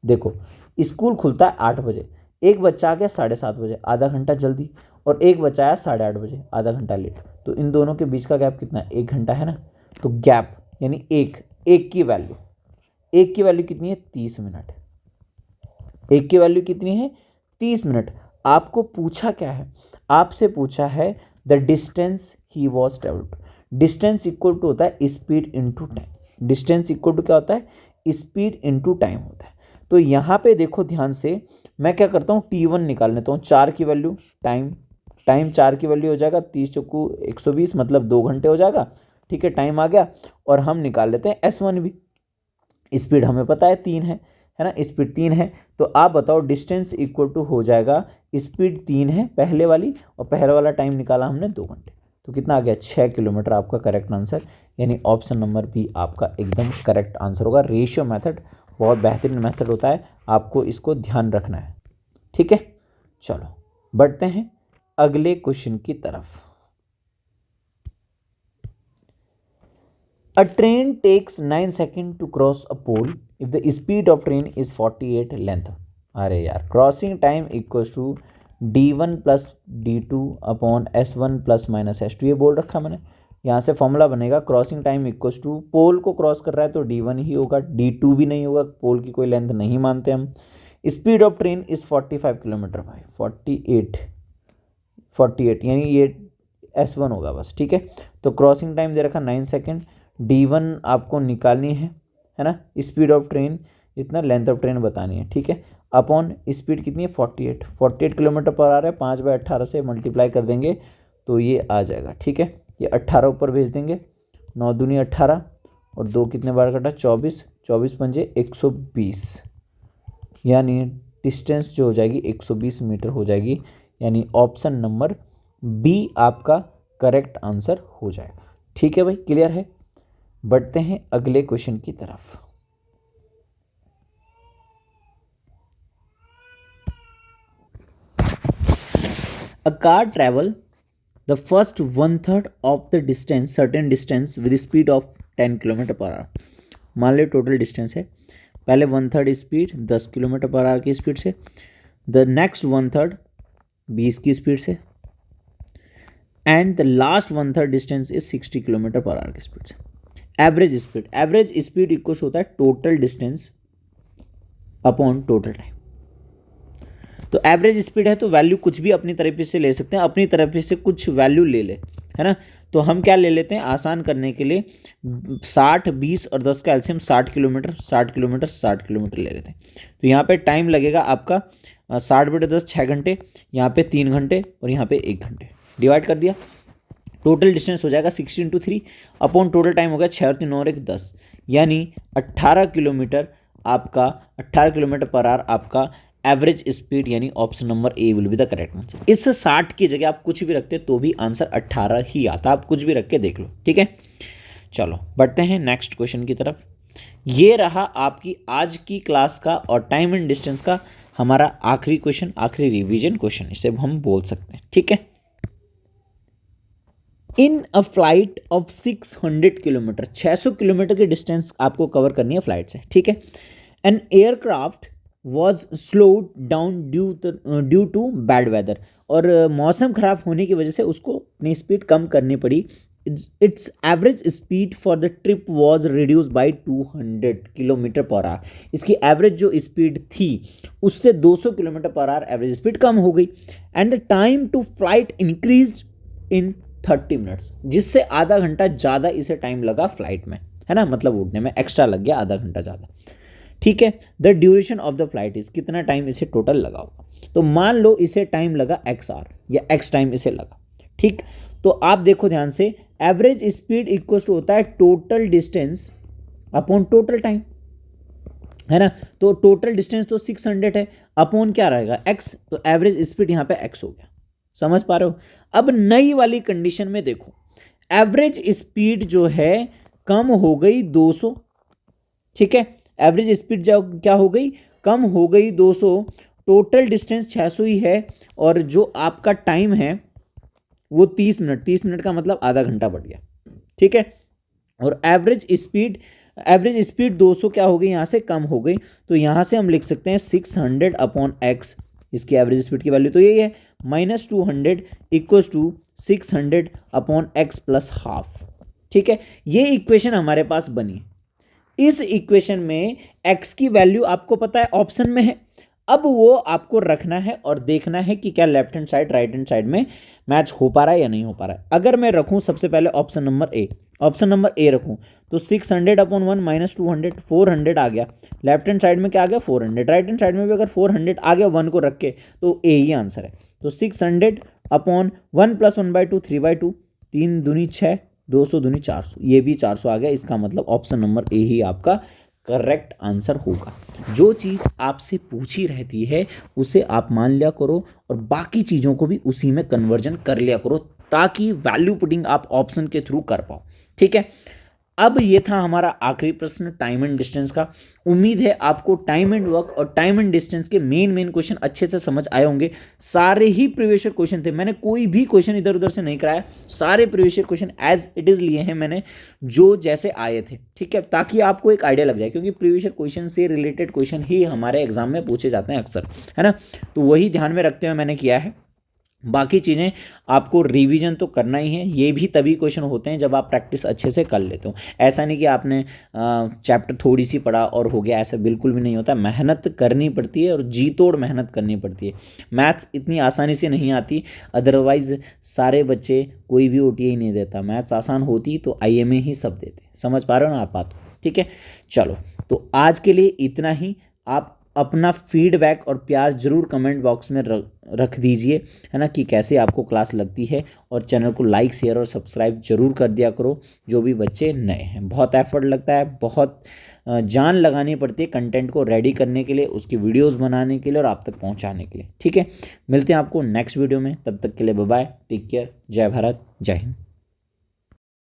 देखो स्कूल खुलता है 8 बजे, एक बच्चा आ गया 7:30 बजे, आधा घंटा जल्दी, और एक बच्चा आया 8:30 बजे, आधा घंटा लेट, तो इन दोनों के बीच का गैप कितना है, 1 घंटा है ना। तो गैप यानी एक की वैल्यू, एक की वैल्यू कितनी है, 30 मिनट, एक की वैल्यू कितनी है, 30 मिनट। आपको पूछा क्या है, आपसे पूछा है the distance he was travelled. Distance equal to होता है speed into time, distance equal to क्या होता है, स्पीड इनटू टाइम होता है। तो यहाँ पे देखो ध्यान से, मैं क्या करता हूँ, T1 निकाल लेता हूँ, 4 की वैल्यू, टाइम 4 की वैल्यू हो जाएगा, 30 चौकू 120, मतलब 2 घंटे हो जाएगा, ठीक है, टाइम आ गया। और हम निकाल लेते हैं S1 भी, स्पीड हमें पता है 3 है ना, स्पीड 3 है। तो आप बताओ डिस्टेंस इक्वल टू हो जाएगा, स्पीड 3 है पहले वाली, और पहले वाला टाइम निकाला हमने 2 घंटे, तो कितना आ गया, 6 किलोमीटर आपका करेक्ट आंसर, यानी ऑप्शन नंबर बी आपका एकदम करेक्ट आंसर होगा। रेशियो मेथड बहुत बेहतरीन मेथड होता है, आपको इसको ध्यान रखना है, ठीक है। चलो बढ़ते हैं अगले क्वेश्चन की तरफ। A train takes 9 seconds to cross a pole if the speed of train is 48 length. अरे यार, crossing time equals to D1 plus D2 upon S1 plus minus S2, ये बोल रखा मैंने। यहाँ से फॉर्मूला बनेगा, crossing time equals to, pole को क्रॉस कर रहा है तो D1 ही होगा, D2 भी नहीं होगा, पोल की कोई लेंथ नहीं मानते हम। Speed of train is 45 kilometre भाई, 48 यानी ये S1 होगा बस, ठीक है। तो क्रॉसिंग टाइम दे रखा 9 सेकेंड, D1 आपको निकालनी है ना, स्पीड ऑफ ट्रेन इतना, लेंथ ऑफ ट्रेन बतानी है, ठीक है, अपॉन स्पीड कितनी है 48 किलोमीटर पर आ रहा है, 5/18 से मल्टीप्लाई कर देंगे तो ये आ जाएगा, ठीक है। ये 18 ऊपर भेज देंगे, 9 दूनी 18, और 2 कितने बार कटा, 24, 24 पंजे 120, यानी डिस्टेंस जो हो जाएगी 120 मीटर हो जाएगी, यानी ऑप्शन नंबर बी आपका करेक्ट आंसर हो जाएगा, ठीक है भाई, क्लियर है। बढ़ते हैं अगले क्वेश्चन की तरफ। A car travel the first 1/3 of the distance, certain distance with speed of 10 kilometre per our. मान लो टोटल डिस्टेंस है, पहले 1/3 स्पीड 10 किलोमीटर पर आवर की स्पीड से, द नेक्स्ट 1/3 20 की स्पीड से, and the last 1/3 distance is 60 kilometre per our की speed से। Average speed equal होता है total distance upon total time. तो एवरेज स्पीड है तो वैल्यू कुछ भी अपनी तरफ से ले सकते हैं, अपनी तरफ से कुछ वैल्यू ले ले, है ना। तो हम क्या ले लेते हैं आसान करने के लिए, 60, 20 और 10 का एलसीएम 60 किलोमीटर, 60 किलोमीटर, 60 किलोमीटर ले लेते हैं। तो यहाँ पे टाइम लगेगा आपका 60/10 6 घंटे, यहाँ पे 3 घंटे और यहाँ पे 1 घंटे, डिवाइड कर दिया। टोटल डिस्टेंस हो जाएगा 60 × 3 अपॉन टोटल टाइम हो गया 6 और 3 और 1 10, यानी 18 किलोमीटर आपका, 18 किलोमीटर पर आवर आपका एवरेज स्पीड यानी option number A will be the correct answer. इस 60 की जगह आप कुछ भी रखते तो भी आंसर 18 ही आता, आप कुछ भी रख के देख लो, ठीक है। चलो बढ़ते हैं नेक्स्ट क्वेश्चन की तरफ। ये रहा आपकी आज की क्लास का और टाइम एंड डिस्टेंस का हमारा आखिरी क्वेश्चन, आखिरी रिवीजन क्वेश्चन इसे हम बोल सकते हैं, ठीक है। In a flight of 600 kilometre, 600 kilometre की डिस्टेंस आपको कवर करनी है फ्लाइट से, ठीक है। An aircraft was slowed down due to bad weather, और मौसम खराब होने की वजह से उसको अपनी स्पीड कम करनी पड़ी। It's average speed for the trip was reduce by 200 kilometre per our. इसकी एवरेज जो स्पीड थी उससे 200 kilometre per our average speed कम हो गई। And the time to flight increase in 30 minutes, जिससे आधा घंटा ज़्यादा इसे टाइम लगा फ्लाइट में, है ना, मतलब उड़ने में एक्स्ट्रा लग गया आधा घंटा ज़्यादा, ठीक है। The duration of the flight is, कितना टाइम इसे टोटल लगा होगा, तो मान लो इसे टाइम लगा एक्स आर या एक्स टाइम इसे लगा, ठीक। तो आप देखो ध्यान से, एवरेज स्पीड इक्वल टू होता है total distance upon total time, है ना। तो टोटल डिस्टेंस तो 600 है, अपॉन क्या रहेगा एक्स, तो एवरेज स्पीड यहाँ पे एक्स हो गया, समझ पा रहे हो। अब नई वाली कंडीशन में देखो, एवरेज स्पीड जो है कम हो गई 200, ठीक है। एवरेज स्पीड जो क्या हो गई, कम हो गई 200, टोटल डिस्टेंस 600 ही है, और जो आपका टाइम है वो 30 मिनट, 30 मिनट का मतलब आधा घंटा बढ़ गया, ठीक है। और एवरेज स्पीड 200 क्या हो गई, यहाँ से कम हो गई, तो यहाँ से हम लिख सकते हैं 600 अपॉन एक्स, इसकी एवरेज स्पीड की वैल्यू तो यही है, minus 200 equals to 600 upon x plus half, ठीक है। ये इक्वेशन हमारे पास बनी। इस इक्वेशन में x की वैल्यू आपको पता है ऑप्शन में है, अब वो आपको रखना है और देखना है कि क्या left hand side right hand side में मैच हो पा रहा है या नहीं हो पा रहा है। अगर मैं रखूं सबसे पहले ऑप्शन नंबर ए रखूं, तो 600 अपॉन 1 माइनस 200, 400 आ गया। लेफ्ट हैंड साइड में क्या आ गया 400, राइट हैंड साइड में भी अगर 400 आ गया 1 को रख के, तो ए ही आंसर है। तो 600 अपॉन 1 प्लस 1/2 3/2, 3 दूनी 6, 200 दूनी 400, ये भी 400 आ गया। इसका मतलब ऑप्शन नंबर ए ही आपका करेक्ट आंसर होगा। जो चीज़ आपसे पूछी रहती है उसे आप मान लिया करो और बाकी चीज़ों को भी उसी में कन्वर्जन कर लिया करो, ताकि वैल्यू पुटिंग आप ऑप्शन के थ्रू कर पाओ, ठीक है। अब ये था हमारा आखिरी प्रश्न टाइम एंड डिस्टेंस का। उम्मीद है आपको टाइम एंड वर्क और टाइम एंड डिस्टेंस के मेन क्वेश्चन अच्छे से समझ आए होंगे। सारे ही प्रीवियस ईयर क्वेश्चन थे, मैंने कोई भी क्वेश्चन इधर उधर से नहीं कराया, सारे previous year question as it is लिए हैं मैंने, जो जैसे आए थे, ठीक है, ताकि आपको एक आइडिया लग जाए, क्योंकि प्रीवियस ईयर क्वेश्चन से रिलेटेड क्वेश्चन ही हमारे एग्जाम में पूछे जाते हैं अक्सर, है ना। तो वही ध्यान में रखते हुए मैंने किया है। बाकी चीज़ें आपको रिवीजन तो करना ही है, ये भी तभी क्वेश्चन होते हैं जब आप प्रैक्टिस अच्छे से कर लेते हो। ऐसा नहीं कि आपने चैप्टर थोड़ी सी पढ़ा और हो गया, ऐसा बिल्कुल भी नहीं होता। मेहनत करनी पड़ती है और जी तोड़ मेहनत करनी पड़ती है। मैथ्स इतनी आसानी से नहीं आती, अदरवाइज़ सारे बच्चे कोई भी OTA नहीं देता। मैथ्स आसान होती तो IMA ही सब देते, समझ पा रहे हो ना आप बात, ठीक है। चलो तो आज के लिए इतना ही। आप अपना फीडबैक और प्यार जरूर कमेंट बॉक्स में रख दीजिए, है ना, कि कैसे आपको क्लास लगती है। और चैनल को लाइक शेयर और सब्सक्राइब जरूर कर दिया करो, जो भी बच्चे नए हैं। बहुत एफर्ट लगता है, बहुत जान लगानी पड़ती है कंटेंट को रेडी करने के लिए, उसकी वीडियोस बनाने के लिए और आप तक पहुंचाने के लिए, ठीक है। मिलते हैं आपको नेक्स्ट वीडियो में, तब तक के लिए बाय बाय, टेक केयर, जय भारत, जय हिंद।